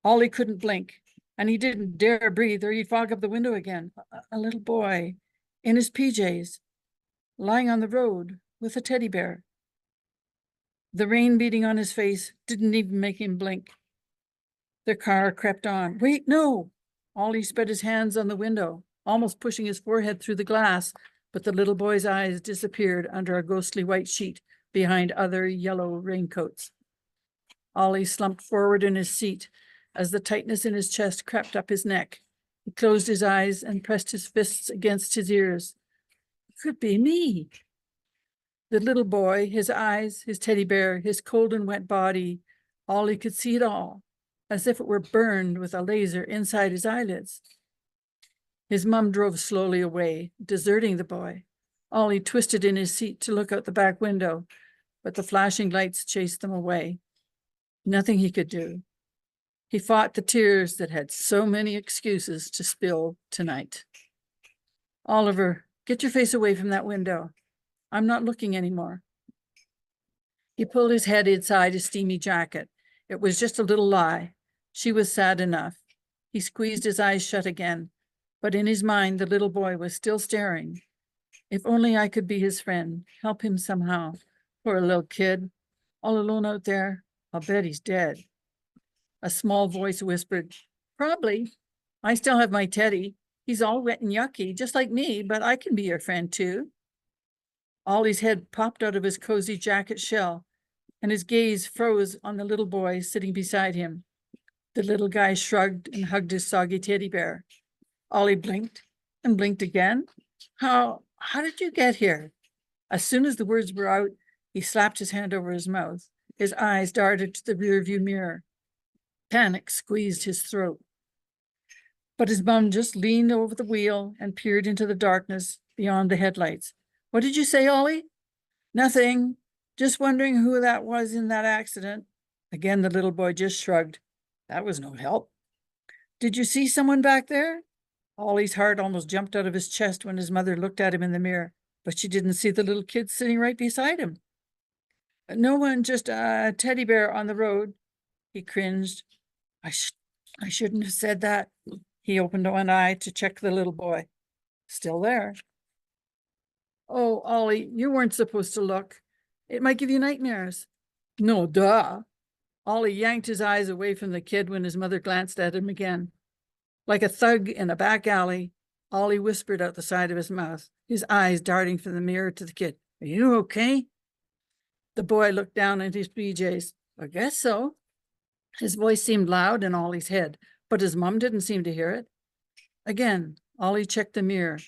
Ollie couldn't blink, and he didn't dare breathe or he'd fog up the window again. A little boy in his PJs, lying on the road with a teddy bear. The rain beating on his face didn't even make him blink. The car crept on. "Wait, no!" Ollie spread his hands on the window, almost pushing his forehead through the glass, but the little boy's eyes disappeared under a ghostly white sheet behind other yellow raincoats. Ollie slumped forward in his seat as the tightness in his chest crept up his neck. He closed his eyes and pressed his fists against his ears. It could be me. The little boy, his eyes, his teddy bear, his cold and wet body, Ollie could see it all, as if it were burned with a laser inside his eyelids. His mum drove slowly away, deserting the boy. Ollie twisted in his seat to look out the back window, but the flashing lights chased them away. Nothing he could do. He fought the tears that had so many excuses to spill tonight. "Oliver, get your face away from that window. I'm not looking anymore. He pulled his head inside his steamy jacket. It was just a little lie. She was sad enough. He squeezed his eyes shut again, but in his mind, the little boy was still staring. If only I could be his friend, help him somehow. Poor little kid, all alone out there. I'll bet he's dead. A small voice whispered, probably. I still have my Teddy. He's all wet and yucky, just like me, but I can be your friend too. Ollie's head popped out of his cozy jacket shell, and his gaze froze on the little boy sitting beside him. The little guy shrugged and hugged his soggy teddy bear. Ollie blinked and blinked again. How did you get here? As soon as the words were out, he slapped his hand over his mouth. His eyes darted to the rearview mirror. Panic squeezed his throat. But his mum just leaned over the wheel and peered into the darkness beyond the headlights. What did you say, Ollie? Nothing. Just wondering who that was in that accident. Again, the little boy just shrugged. That was no help. Did you see someone back there? Ollie's heart almost jumped out of his chest when his mother looked at him in the mirror, but she didn't see the little kid sitting right beside him. No one, just a teddy bear on the road. He cringed. I shouldn't have said that. He opened one eye to check the little boy. Still there. Oh, Ollie, you weren't supposed to look. It might give you nightmares. No, duh. Ollie yanked his eyes away from the kid when his mother glanced at him again. Like a thug in a back alley, Ollie whispered out the side of his mouth, his eyes darting from the mirror to the kid. Are you okay? The boy looked down at his PJs. I guess so. His voice seemed loud in Ollie's head, but his mom didn't seem to hear it. Again, Ollie checked the mirror.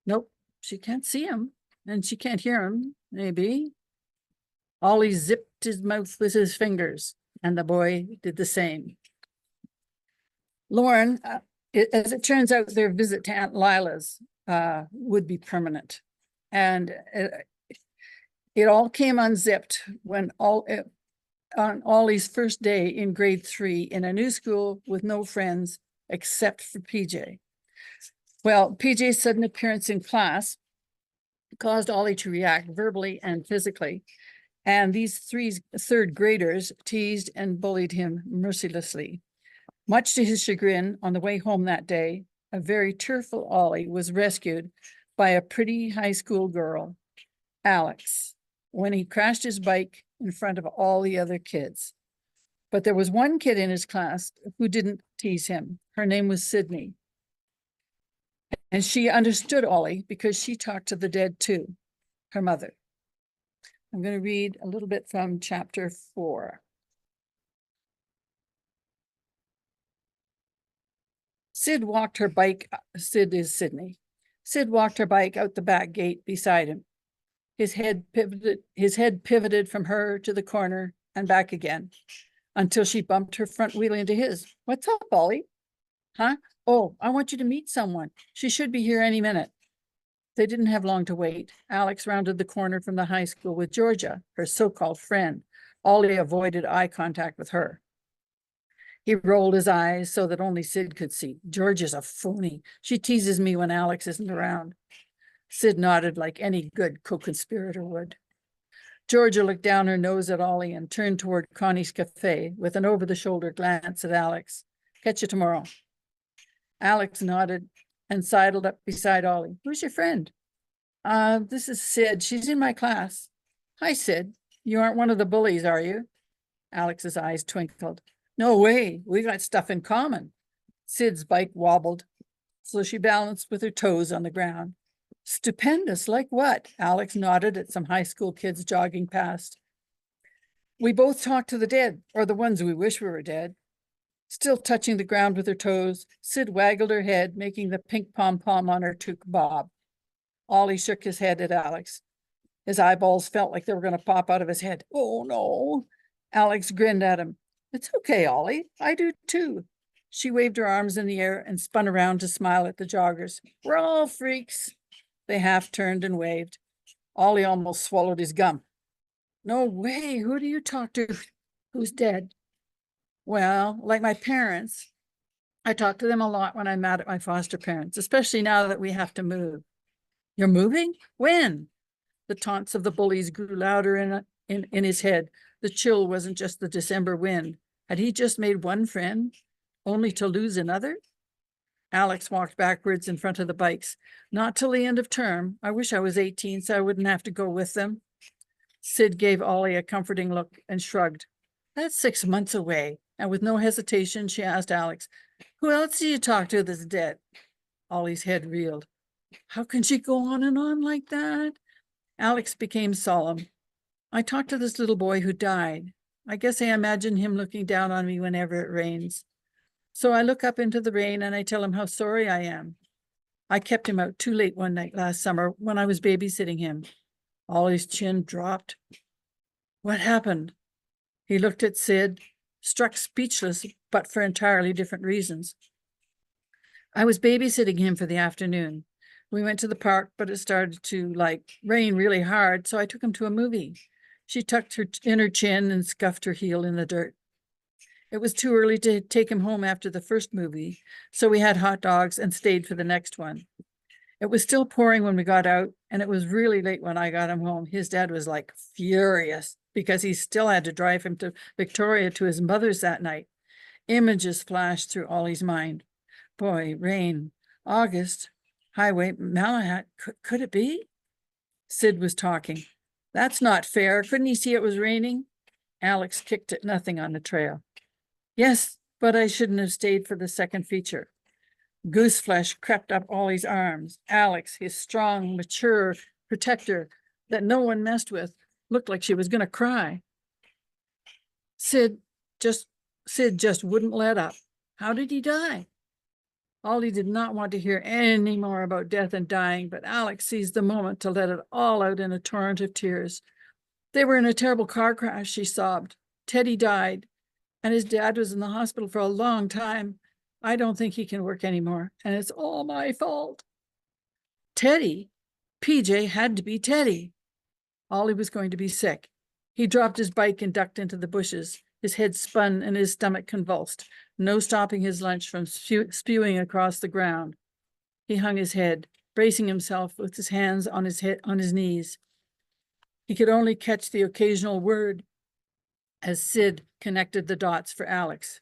Nope, she can't see him, and she can't hear him, maybe. Ollie zipped his mouth with his fingers, and the boy did the same. Lauren, as it turns out, their visit to Aunt Lila's would be permanent. And it all came unzipped when on Ollie's first day in grade 3 in a new school with no friends except for PJ. Well, PJ's sudden appearance in class caused Ollie to react verbally and physically. And these 3 third graders teased and bullied him mercilessly. Much to his chagrin, on the way home that day, a very tearful Ollie was rescued by a pretty high school girl, Alex, when he crashed his bike in front of all the other kids. But there was one kid in his class who didn't tease him. Her name was Sydney. And she understood Ollie because she talked to the dead too, her mother. I'm going to read a little bit from chapter 4. Sid walked her bike, Sid is Sydney. Sid walked her bike out the back gate beside him. His head pivoted from her to the corner and back again until she bumped her front wheel into his. What's up, Ollie? Huh? Oh, I want you to meet someone. She should be here any minute. They didn't have long to wait. Alex rounded the corner from the high school with Georgia, her so-called friend. Ollie avoided eye contact with her. He rolled his eyes so that only Sid could see. Georgia's a phony. She teases me when Alex isn't around. Sid nodded like any good co-conspirator would. Georgia looked down her nose at Ollie and turned toward Connie's cafe with an over-the-shoulder glance at Alex. Catch you tomorrow. Alex nodded and sidled up beside Ollie. Who's your friend? This is Sid. She's in my class. Hi, Sid. You aren't one of the bullies, are you? Alex's eyes twinkled. No way. We got stuff in common. Sid's bike wobbled, so she balanced with her toes on the ground. Stupendous, like what? Alex nodded at some high school kids jogging past. We both talk to the dead, or the ones we wish we were dead. Still touching the ground with her toes, Sid waggled her head, making the pink pom-pom on her toque bob. Ollie shook his head at Alex. His eyeballs felt like they were going to pop out of his head. Oh, no. Alex grinned at him. It's okay, Ollie. I do too. She waved her arms in the air and spun around to smile at the joggers. We're all freaks. They half turned and waved. Ollie almost swallowed his gum. No way. Who do you talk to? Who's dead? Well, like my parents. I talk to them a lot when I'm mad at my foster parents, especially now that we have to move. You're moving? When? The taunts of the bullies grew louder in his head. The chill wasn't just the December wind. Had he just made one friend, only to lose another? Alex walked backwards in front of the bikes. Not till the end of term. I wish I was 18 so I wouldn't have to go with them. Sid gave Ollie a comforting look and shrugged. That's 6 months away. And with no hesitation, she asked Alex, who else do you talk to that's dead? Ollie's head reeled. How can she go on and on like that? Alex became solemn. I talked to this little boy who died. I guess I imagine him looking down on me whenever it rains. So I look up into the rain and I tell him how sorry I am. I kept him out too late one night last summer when I was babysitting him. Ollie's chin dropped. What happened? He looked at Sid, struck speechless, but for entirely different reasons. I was babysitting him for the afternoon. We went to the park, but it started to rain really hard, so I took him to a movie. She tucked her in her chin and scuffed her heel in the dirt. It was too early to take him home after the first movie, so we had hot dogs and stayed for the next one. It was still pouring when we got out, and it was really late when I got him home. His dad was furious because he still had to drive him to Victoria to his mother's that night. Images flashed through Ollie's mind. Boy, rain, August, highway, Malahat, could it be? Sid was talking. That's not fair. Couldn't he see it was raining? Alex kicked at nothing on the trail. Yes, but I shouldn't have stayed for the second feature. Gooseflesh crept up Ollie's arms. Alex, his strong, mature protector that no one messed with, looked like she was going to cry. Sid just wouldn't let up. How did he die? Ollie did not want to hear any more about death and dying, but Alex seized the moment to let it all out in a torrent of tears. They were in a terrible car crash, she sobbed. Teddy died, and his dad was in the hospital for a long time. I don't think he can work anymore, and it's all my fault. Teddy? PJ had to be Teddy. Ollie was going to be sick. He dropped his bike and ducked into the bushes. His head spun and his stomach convulsed, no stopping his lunch from spewing across the ground. He hung his head, bracing himself with his hands on his knees. He could only catch the occasional word as Sid connected the dots for Alex.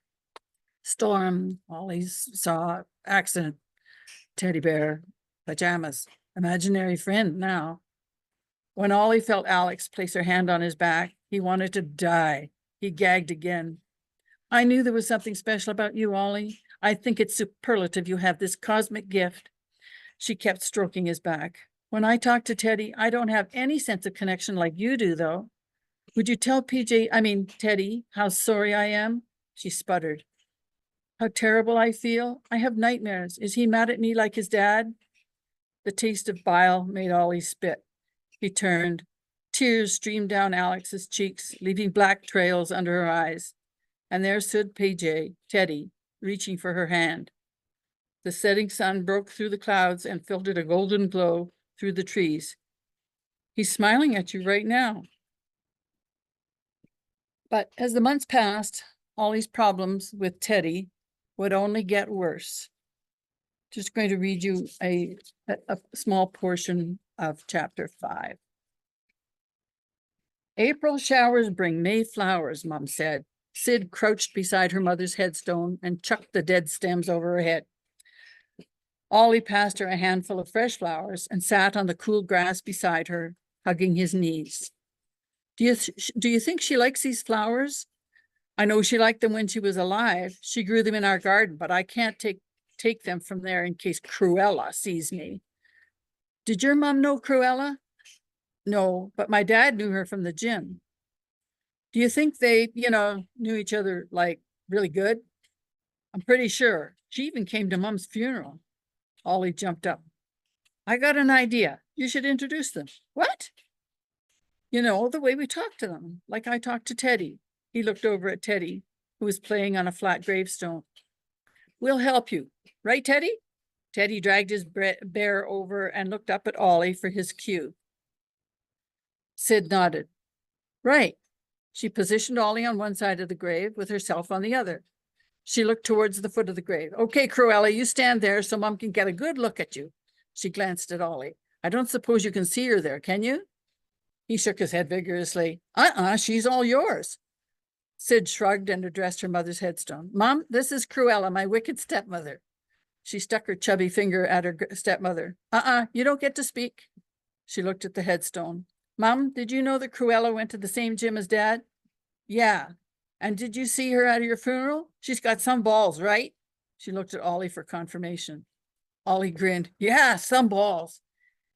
Storm, Ollie saw, accident, teddy bear, pajamas, imaginary friend now. When Ollie felt Alex place her hand on his back, he wanted to die. He gagged again. I knew there was something special about you, Ollie. I think it's superlative you have this cosmic gift. She kept stroking his back. When I talk to Teddy, I don't have any sense of connection like you do, though. Would you tell Teddy, how sorry I am? She sputtered. How terrible I feel. I have nightmares. Is he mad at me like his dad? The taste of bile made Ollie spit. He turned. Tears streamed down Alex's cheeks, leaving black trails under her eyes. And there stood Teddy, reaching for her hand. The setting sun broke through the clouds and filtered a golden glow through the trees. He's smiling at you right now. But as the months passed, Ollie's problems with Teddy would only get worse. Just going to read you a small portion of chapter 5. April showers bring May flowers, Mom said. Sid crouched beside her mother's headstone and chucked the dead stems over her head. Ollie passed her a handful of fresh flowers and sat on the cool grass beside her, hugging his knees. Do you think she likes these flowers? I know she liked them when she was alive. She grew them in our garden, but I can't take them from there in case Cruella sees me. Did your mom know Cruella? No, but my dad knew her from the gym. Do you think they, knew each other really good? I'm pretty sure. She even came to Mom's funeral. Ollie jumped up. I got an idea. You should introduce them. What? The way we talk to them, like I talked to Teddy. He looked over at Teddy, who was playing on a flat gravestone. We'll help you. Right, Teddy? Teddy dragged his bear over and looked up at Ollie for his cue. Sid nodded. Right. She positioned Ollie on one side of the grave with herself on the other. She looked towards the foot of the grave. Okay, Cruella, you stand there so Mom can get a good look at you. She glanced at Ollie. I don't suppose you can see her there, can you? He shook his head vigorously. She's all yours. Sid shrugged and addressed her mother's headstone. Mom, this is Cruella, my wicked stepmother. She stuck her chubby finger at her stepmother. You don't get to speak. She looked at the headstone. Mom, did you know that Cruella went to the same gym as Dad? Yeah. And did you see her at your funeral? She's got some balls, right? She looked at Ollie for confirmation. Ollie grinned. Yeah, some balls.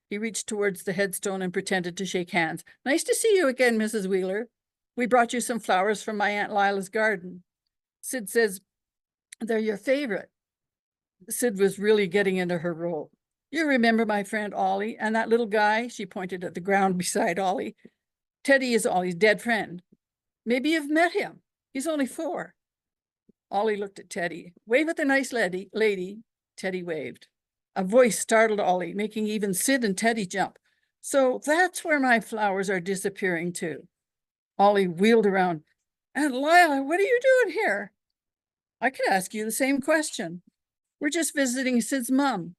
He reached towards the headstone and pretended to shake hands. Nice to see you again, Mrs. Wheeler. We brought you some flowers from my Aunt Lila's garden. Sid says they're your favorite. Sid was really getting into her role. You remember my friend Ollie and that little guy? She pointed at the ground beside Ollie. Teddy is Ollie's dead friend. Maybe you've met him. He's only 4. Ollie looked at Teddy. Wave at the nice lady. Teddy waved. A voice startled Ollie, making even Sid and Teddy jump. So that's where my flowers are disappearing to. Ollie wheeled around. Aunt Lila, what are you doing here? I could ask you the same question. We're just visiting Sid's mom.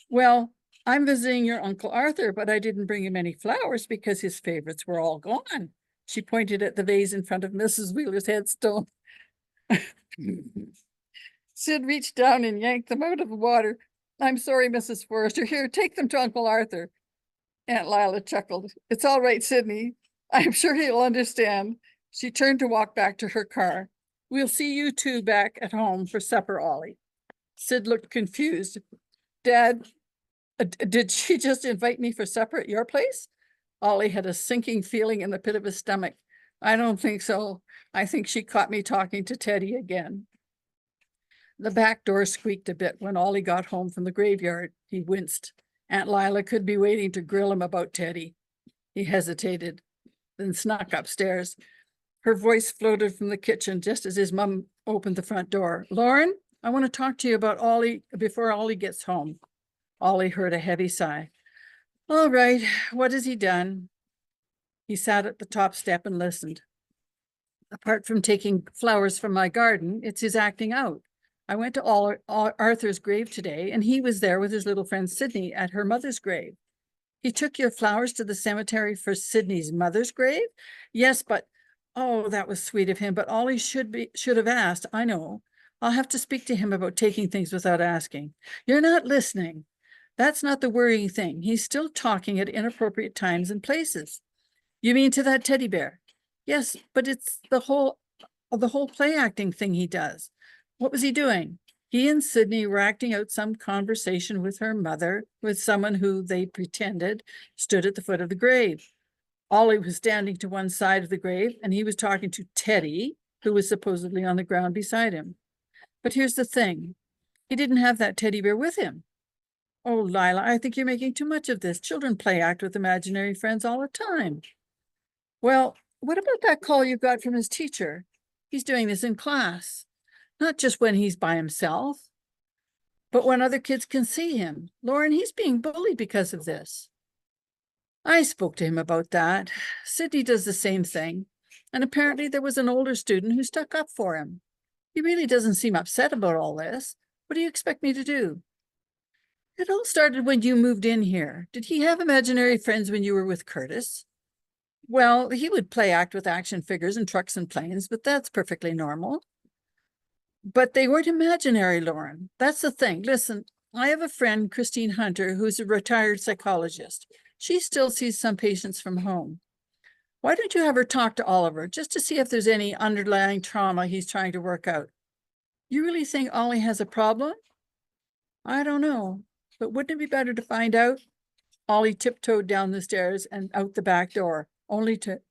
Well, I'm visiting your Uncle Arthur, but I didn't bring him any flowers because his favorites were all gone. She pointed at the vase in front of Mrs. Wheeler's headstone. Sid reached down and yanked them out of the water. I'm sorry, Mrs. Forrester. Here, take them to Uncle Arthur. Aunt Lila chuckled. It's all right, Sydney. I'm sure he'll understand. She turned to walk back to her car. We'll see you two back at home for supper, Ollie. Sid looked confused. Dad, did she just invite me for supper at your place? Ollie had a sinking feeling in the pit of his stomach. I don't think so. I think she caught me talking to Teddy again. The back door squeaked a bit when Ollie got home from the graveyard. He winced. Aunt Lila could be waiting to grill him about Teddy. He hesitated, then snuck upstairs. Her voice floated from the kitchen just as his mom opened the front door. Lauren, I want to talk to you about Ollie before Ollie gets home. Ollie heard a heavy sigh. All right, what has he done? He sat at the top step and listened. Apart from taking flowers from my garden, it's his acting out. I went to Arthur's grave today, and he was there with his little friend Sydney at her mother's grave. He took your flowers to the cemetery for Sydney's mother's grave? Yes, but, oh, that was sweet of him, but Ollie should have asked. I know. I'll have to speak to him about taking things without asking. You're not listening. That's not the worrying thing. He's still talking at inappropriate times and places. You mean to that teddy bear? Yes, but it's the whole play acting thing he does. What was he doing? He and Sydney were acting out some conversation with her mother, with someone who they pretended stood at the foot of the grave. Ollie was standing to one side of the grave, and he was talking to Teddy, who was supposedly on the ground beside him. But here's the thing. He didn't have that teddy bear with him. Oh, Lila, I think you're making too much of this. Children play act with imaginary friends all the time. Well, what about that call you got from his teacher? He's doing this in class. Not just when he's by himself, but when other kids can see him. Lauren, he's being bullied because of this. I spoke to him about that. Sydney does the same thing. And apparently there was an older student who stuck up for him. He really doesn't seem upset about all this. What do you expect me to do? It all started when you moved in here. Did he have imaginary friends when you were with Curtis? Well, he would play act with action figures and trucks and planes, but that's perfectly normal. But they weren't imaginary, Lauren. That's the thing. Listen, I have a friend, Christine Hunter, who's a retired psychologist. She still sees some patients from home. Why don't you have her talk to Oliver just to see if there's any underlying trauma he's trying to work out? You really think Ollie has a problem? I don't know, but wouldn't it be better to find out? Ollie tiptoed down the stairs and out the back door, only to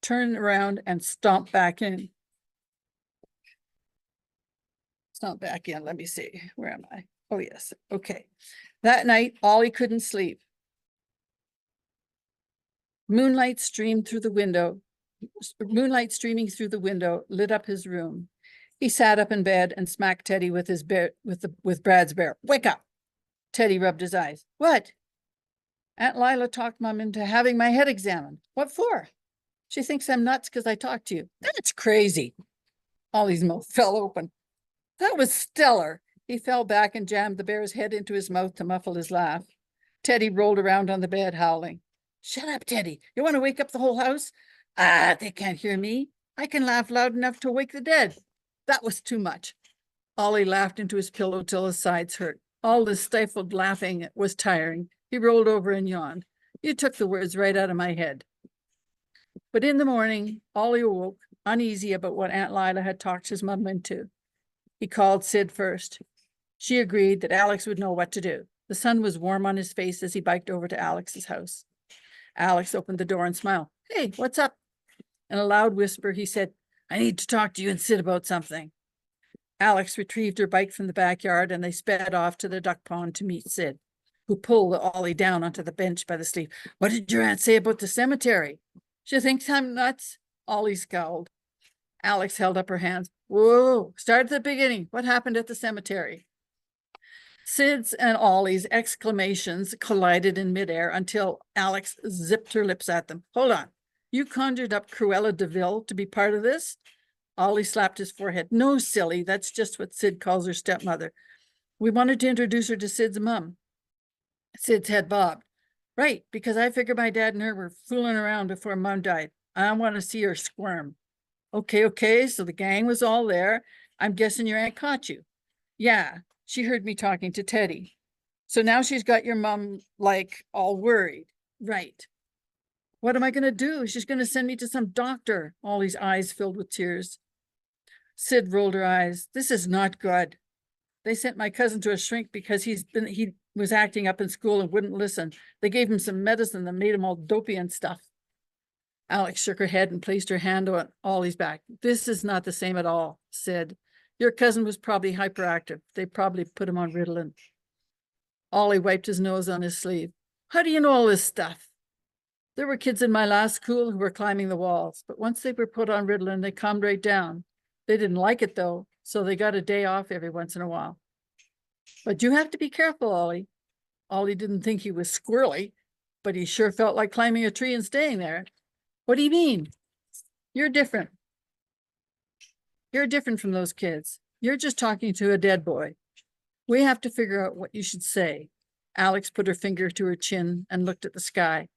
turn around and stomp back in. Stomp back in, let me see, where am I? Oh yes, okay. That night, Ollie couldn't sleep. Moonlight streaming through the window lit up his room. He sat up in bed and smacked Teddy with Brad's bear. Wake up! Teddy rubbed his eyes. What? Aunt Lila talked Mom into having my head examined. What for? She thinks I'm nuts because I talked to you. That's crazy. Ollie's mouth fell open. That was stellar. He fell back and jammed the bear's head into his mouth to muffle his laugh. Teddy rolled around on the bed howling. Shut up, Teddy. You want to wake up the whole house? Ah, they can't hear me. I can laugh loud enough to wake the dead. That was too much. Ollie laughed into his pillow till his sides hurt. All this stifled laughing was tiring. He rolled over and yawned. You took the words right out of my head. But in the morning, Ollie awoke, uneasy about what Aunt Lila had talked his mum into. He called Sid first. She agreed that Alex would know what to do. The sun was warm on his face as he biked over to Alex's house. Alex opened the door and smiled. Hey, what's up? In a loud whisper, he said, I need to talk to you and Sid about something. Alex retrieved her bike from the backyard and they sped off to the duck pond to meet Sid, who pulled Ollie down onto the bench by the sleeve. What did your aunt say about the cemetery? She thinks I'm nuts. Ollie scowled. Alex held up her hands. Whoa, start at the beginning. What happened at the cemetery? Sid's and Ollie's exclamations collided in midair until Alex zipped her lips at them. Hold on. You conjured up Cruella de Vil to be part of this? Ollie slapped his forehead. No, silly. That's just what Sid calls her stepmother. We wanted to introduce her to Sid's mom. Sid's head bobbed. Right, because I figured my dad and her were fooling around before Mom died. I want to see her squirm. Okay, so the gang was all there. I'm guessing your aunt caught you. Yeah, she heard me talking to Teddy. So now she's got your mom, like, all worried. Right. What am I going to do? She's going to send me to some doctor. Ollie's eyes filled with tears. Sid rolled her eyes. This is not good. They sent my cousin to a shrink because he was acting up in school and wouldn't listen. They gave him some medicine that made him all dopey and stuff. Alex shook her head and placed her hand on Ollie's back. This is not the same at all, Sid. Your cousin was probably hyperactive. They probably put him on Ritalin. Ollie wiped his nose on his sleeve. How do you know all this stuff? There were kids in my last school who were climbing the walls, but once they were put on Ritalin, they calmed right down. They didn't like it though, so they got a day off every once in a while. But you have to be careful, Ollie. Ollie didn't think he was squirrely, but he sure felt like climbing a tree and staying there. What do you mean? You're different. You're different from those kids. You're just talking to a dead boy. We have to figure out what you should say. Alex put her finger to her chin and looked at the sky.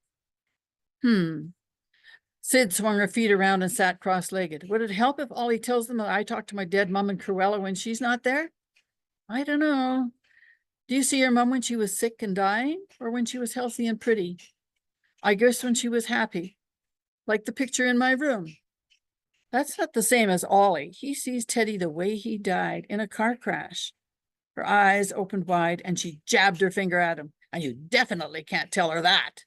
Sid swung her feet around and sat cross-legged. Would it help if Ollie tells them that I talked to my dead mom and Cruella when she's not there? I don't know. Do you see your mom when she was sick and dying or when she was healthy and pretty? I guess when she was happy, like the picture in my room. That's not the same as Ollie. He sees Teddy the way he died in a car crash. Her eyes opened wide and she jabbed her finger at him. And you definitely can't tell her that.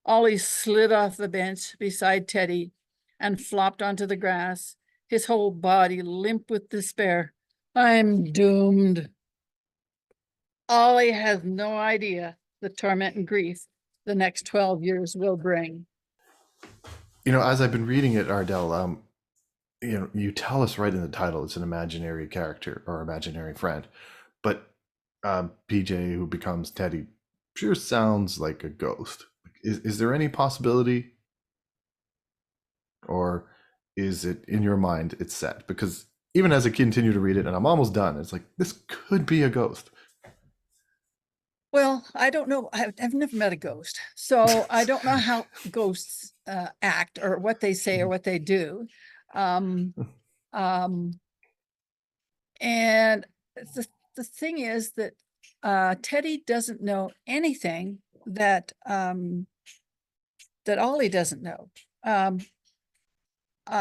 Ollie slid off the bench beside Teddy and flopped onto the grass, his whole body limp with despair. I'm doomed. Ollie has no idea the torment and grief the next 12 years will bring. You know, as I've been reading it, Ardell, you tell us right in the title it's an imaginary character or imaginary friend, but PJ, who becomes Teddy, sure sounds like a ghost. Is there any possibility, or is it in your mind it's set? Because even as I continue to read it, and I'm almost done, it's like, this could be a ghost. Well, I don't know. I've never met a ghost, so I don't know how ghosts act or what they say or what they do. And the thing is that Teddy doesn't know anything that that Ollie doesn't know. I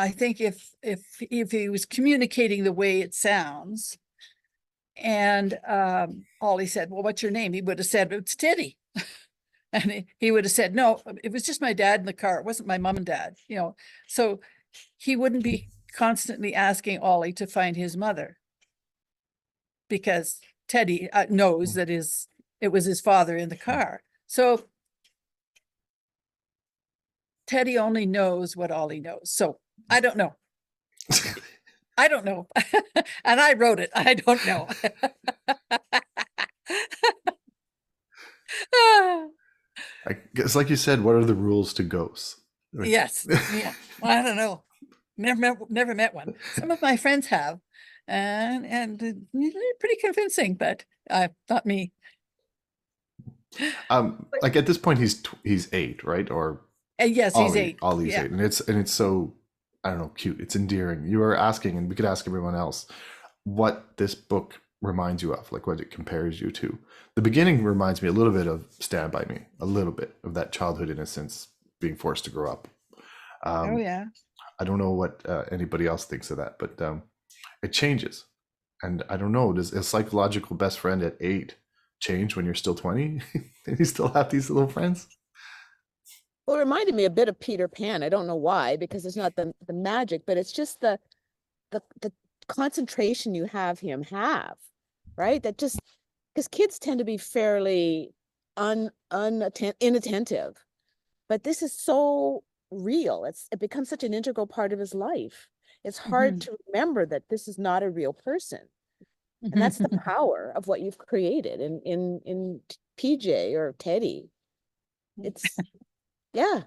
think if he was communicating the way it sounds, and Ollie said, well, what's your name? He would have said, it's Teddy. And he would have said, no, it was just my dad in the car. It wasn't my mom and dad, you know. So he wouldn't be constantly asking Ollie to find his mother, because Teddy knows that it was his father in the car. So Teddy only knows what Ollie knows. So I don't know. I don't know. And I wrote it. I don't know. It's like you said, what are the rules to ghosts? Yes. Yeah. Well, I don't know. Never met one. Some of my friends have, and they're pretty convincing, but not me. Like at this point, he's 8, right? Or Yes, he's 8. Ollie's Yeah. 8, and it's so, I don't know, cute. It's endearing. You were asking, and we could ask everyone else, what this book reminds you of, like what it compares you to. The beginning reminds me a little bit of Stand By Me, a little bit of that childhood innocence being forced to grow up. Oh yeah. I don't know what anybody else thinks of that, but it changes. And I don't know, does a psychological best friend at 8 change when you're still 20 and you still have these little friends? Well, it reminded me a bit of Peter Pan. I don't know why, because it's not the magic, but it's just the concentration you have him have, right? That just, because kids tend to be fairly inattentive, but this is so real. It becomes such an integral part of his life. It's hard to remember that this is not a real person. And that's the power of what you've created in PJ or Teddy. It's yeah.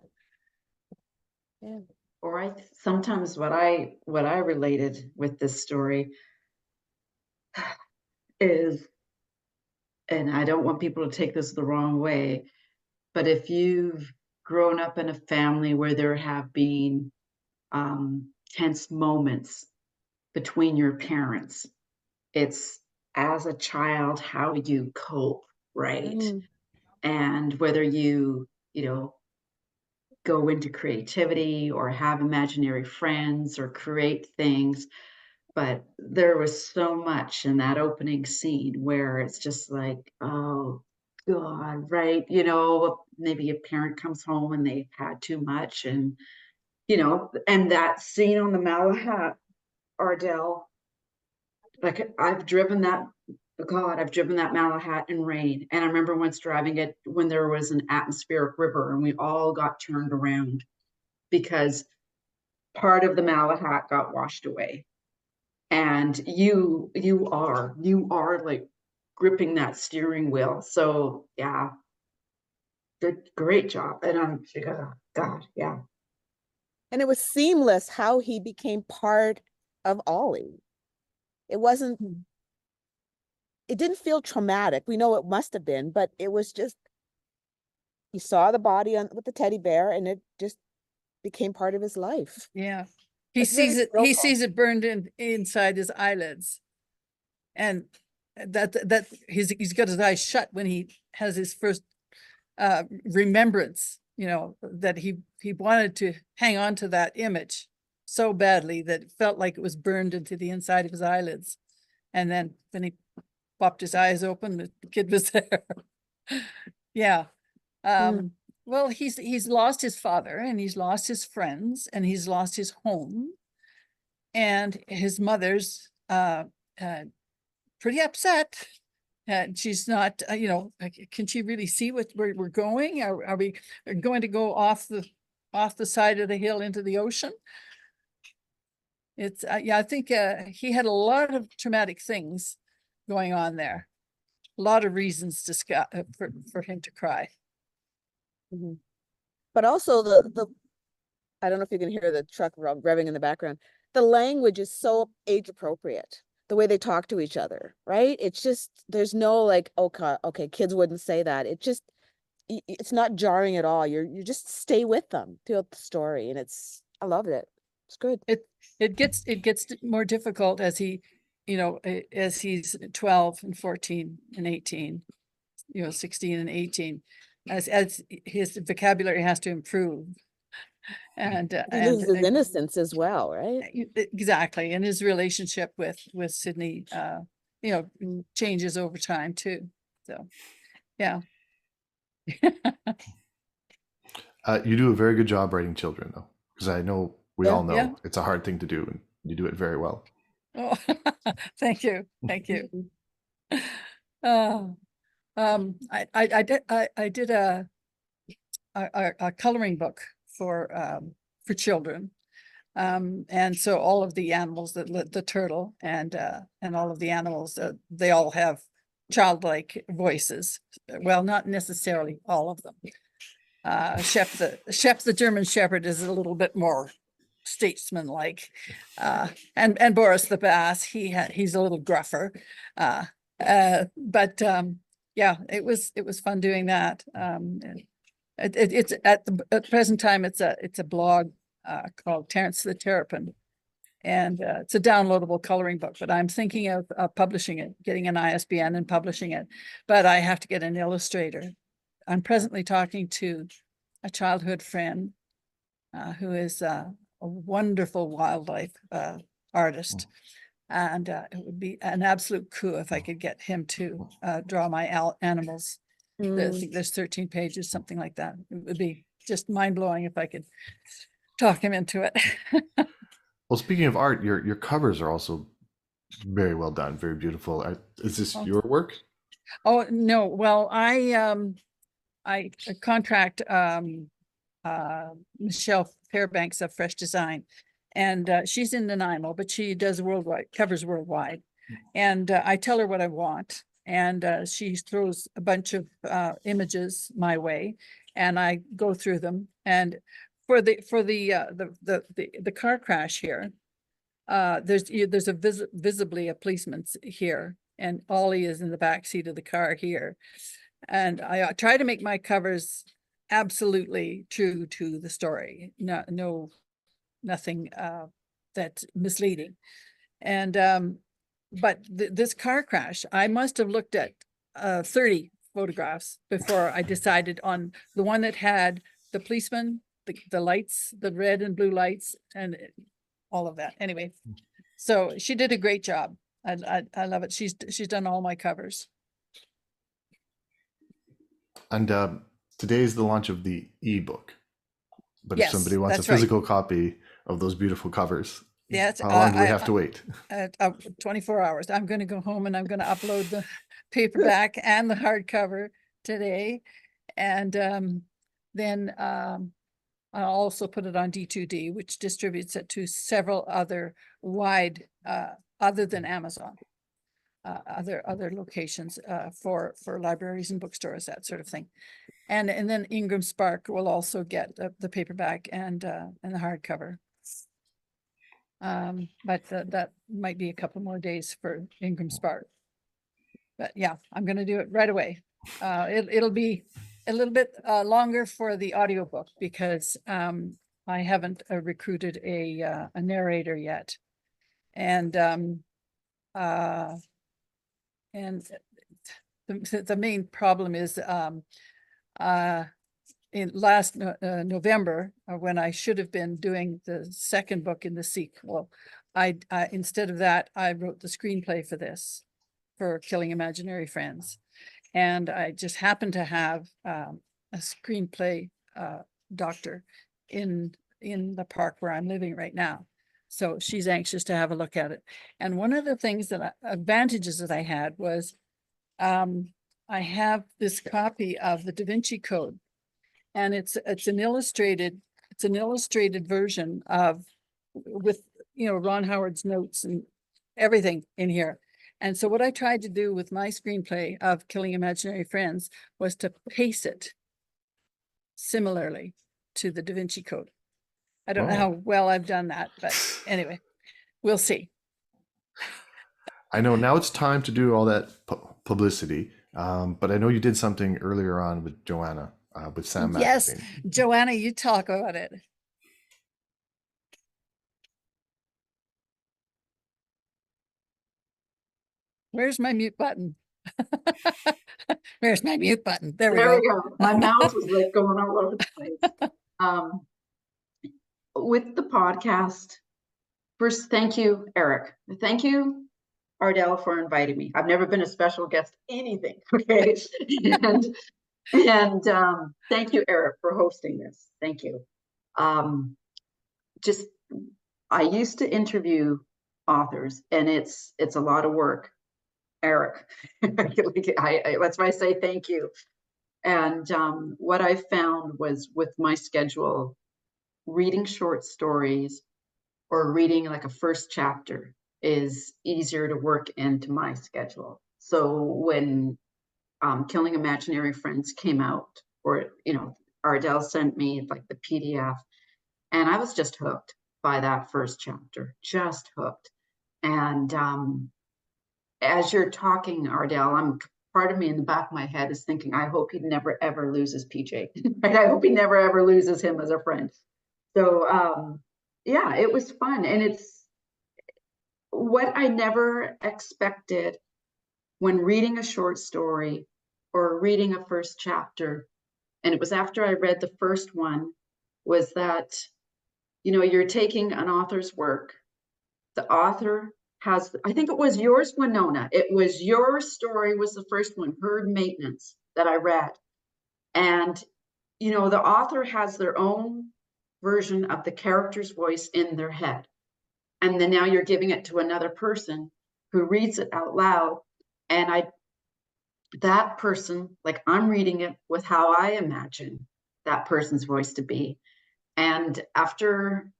Or sometimes what I related with this story is, and I don't want people to take this the wrong way, but if you've grown up in a family where there have been tense moments between your parents, it's, as a child, how you cope, right? And whether you know, go into creativity or have imaginary friends or create things. But there was so much in that opening scene where it's just like, oh God, right? You know, maybe a parent comes home and they've had too much, and and that scene on the Malahat, Ardell, like I've driven that Malahat in rain. And I remember once driving it when there was an atmospheric river and we all got turned around because part of the Malahat got washed away. And you are like gripping that steering wheel. So yeah, great job. And I'm God, yeah. And it was seamless how he became part of Ollie. It wasn't, it didn't feel traumatic. We know it must have been, but it was just, he saw the body with the teddy bear and it just became part of his life. Yeah. He It's very sees it, he skillful. sees it burned inside his eyelids. And that he's got his eyes shut when he has his first remembrance, that he wanted to hang on to that image so badly that it felt like it was burned into the inside of his eyelids. And then when he popped his eyes open, the kid was there. Yeah. Well, he's lost his father and he's lost his friends and he's lost his home, and his mother's pretty upset. She's not, can she really see where we're going? Are we going to go off the side of the hill into the ocean? It's I think he had a lot of traumatic things going on there. A lot of reasons to for him to cry. But also the I don't know if you can hear the truck revving in the background. The language is so age appropriate. The way they talk to each other, right? It's just, there's no like, okay, kids wouldn't say that. It's not jarring at all. You just stay with them throughout the story, and I loved it. It's good. It gets more difficult as as he's 12 and 14 and 18, 16 and 18, as his vocabulary has to improve. And he loses his innocence as well, right? Exactly. And his relationship with Sydney changes over time too. So yeah. You do a very good job writing children, though, because I know we all know Yeah. it's a hard thing to do, and you do it very well. Oh, thank you. I did a coloring book for children. And so all of the animals, the turtle and all of the animals, they all have childlike voices. Well, not necessarily all of them. Shep the German Shepherd is a little bit more statesman-like, and Boris the Bass, he's a little gruffer, but yeah, it was fun doing that. And it's at the present time, it's a blog called Terence the Terrapin. And it's a downloadable coloring book, but I'm thinking of publishing it, getting an ISBN and publishing it. But I have to get an illustrator. I'm presently talking to a childhood friend who is a wonderful wildlife artist. And it would be an absolute coup if I could get him to draw my animals. I Mm. think there's 13 pages, something like that. It would be just mind blowing if I could talk him into it. Well, speaking of art, your covers are also very well done, very beautiful. Is this Oh. your work? Oh, no. Well, I contract Michelle Fairbanks of Fresh Design, and she's in Nanaimo, but she does covers worldwide. And I tell her what I want, and she throws a bunch of images my way, and I go through them. And for the car crash here, there's visibly a policeman's here, and Ollie is in the back seat of the car here. And I try to make my covers absolutely true to the story. Nothing that's misleading. And but this car crash, I must have looked at 30 photographs before I decided on the one that had the policeman, the lights, the red and blue lights, and all of that. Anyway, so she did a great job. I love it. She's done all my covers. And today is the launch of the ebook. But if Yes, somebody wants a that's right. physical copy of those beautiful covers, Yes, how long do we have to wait? 24 hours. I'm going to go home and I'm going to upload the paperback and the hardcover today. And then I'll also put it on D2D, which distributes it to several other wide, other than Amazon, other locations for libraries and bookstores, that sort of thing. And then Ingram Spark will also get the paperback and the hardcover. But that might be a couple more days for Ingram Spark. But yeah, I'm going to do it right away. It'll be a little bit longer for the audiobook because I haven't recruited a narrator yet. And the main problem is in last November, when I should have been doing the second book in the sequel, I instead of that, I wrote the screenplay for this, for Killing Imaginary Friends. And I just happened to have a screenplay doctor in the park where I'm living right now. So she's anxious to have a look at it. And one of the things advantages that I had was I have this copy of the Da Vinci Code, and it's an illustrated version of, with Ron Howard's notes and everything in here. And so what I tried to do with my screenplay of Killing Imaginary Friends was to pace it similarly to the Da Vinci Code. I don't know how well I've done that, but anyway, we'll see. I know now it's time to do all that publicity, but I know you did something earlier on with Joanna, with Sam Yes, Magazine. Joanna, you talk about it. Where's my mute button? Where's my mute button? There we go. My mouse was like going all over the place. With the podcast, first, thank you, Eric. Thank you, Ardell, for inviting me. I've never been a special guest anything. Okay. and thank you, Eric, for hosting this. Thank you. I used to interview authors, and it's a lot of work, Eric. That's why I say thank you. And what I found was, with my schedule, reading short stories or reading like a first chapter is easier to work into my schedule. So when Killing Imaginary Friends came out, or Ardell sent me like the PDF, and I was just hooked by that first chapter, just hooked. And as you're talking, Ardell, I'm part of me in the back of my head is thinking, I hope he never ever loses PJ. Right? I hope he never ever loses him as a friend. So yeah, it was fun. And it's what I never expected when reading a short story or reading a first chapter. And it was after I read the first one, was that, you know, you're taking an author's work. The author has, I think it was yours, Winona. It was your story was the first one, Herd Maintenance, that I read. And, you know, the author has their own version of the character's voice in their head. And then now you're giving it to another person who reads it out loud. And that person, like I'm reading it with how I imagine that person's voice to be. And after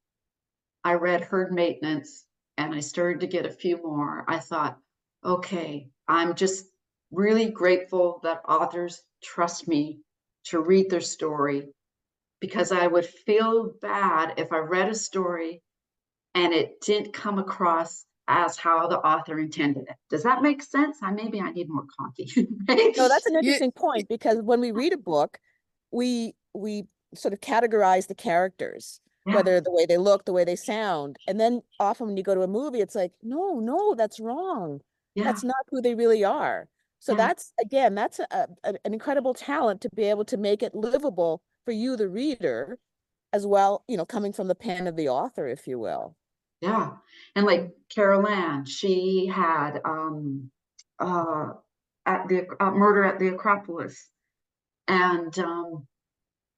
I read Herd Maintenance and I started to get a few more, I thought, okay, I'm just really grateful that authors trust me to read their story, because I would feel bad if I read a story and it didn't come across as how the author intended it. Does that make sense? Maybe I need more coffee. Right? No, that's an You- interesting point, because when we read a book, we sort of categorize the characters, Yeah, whether the way they look, the way they sound. And then often when you go to a movie, it's like, no, that's wrong. yeah, That's not who they really are. So yeah. that's, again, that's an incredible talent to be able to make it livable for you, the reader, as well, you know, coming from the pen of the author, if you will. Yeah. And like Carol Ann, she had at the Murder at the Acropolis. And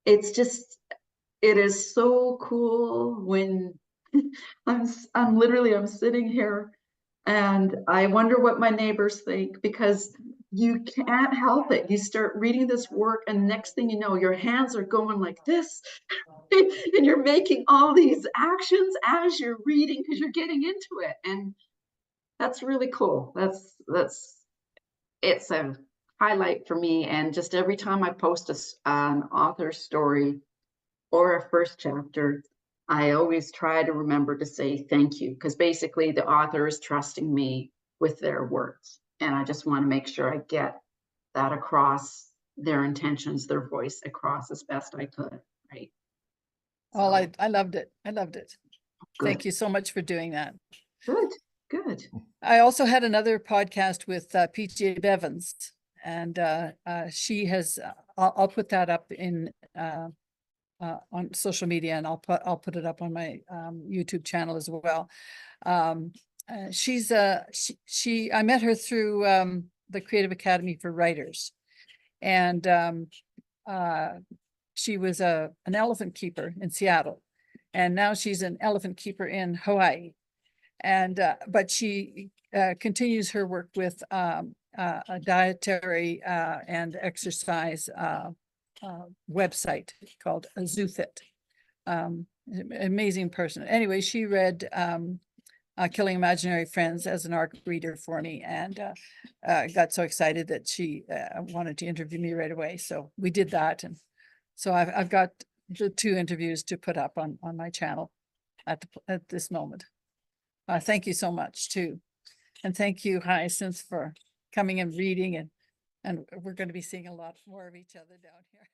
it's just, it is so cool when I'm literally I'm sitting here and I wonder what my neighbors think, because you can't help it. You start reading this work and next thing you know, your hands are going like this and you're making all these actions as you're reading because you're getting into it. And that's really cool. It's a highlight for me. And just every time I post an author story or a first chapter, I always try to remember to say thank you, because basically the author is trusting me with their words. And I just want to make sure I get that across, their intentions, their voice across as best I could. Right. Oh, So, I loved it. I loved it. Thank good, you so much for doing that. good. I also had another podcast with PJ Bevins, and she has. I'll put that up in on social media, and I'll put it up on my YouTube channel as well. She's she I met her through the Creative Academy for Writers, and she was an elephant keeper in Seattle, and now she's an elephant keeper in Hawaii. And but she continues her work with a dietary and exercise website called ZooFit. Amazing person. Anyway, she read Killing Imaginary Friends as an ARC reader for me, and got so excited that she wanted to interview me right away. So we did that, and so I've got the 2 interviews to put up on my channel at this moment. Thank you so much too. And thank you, Hyacinth, for coming and reading, and we're going to be seeing a lot more of each other down here.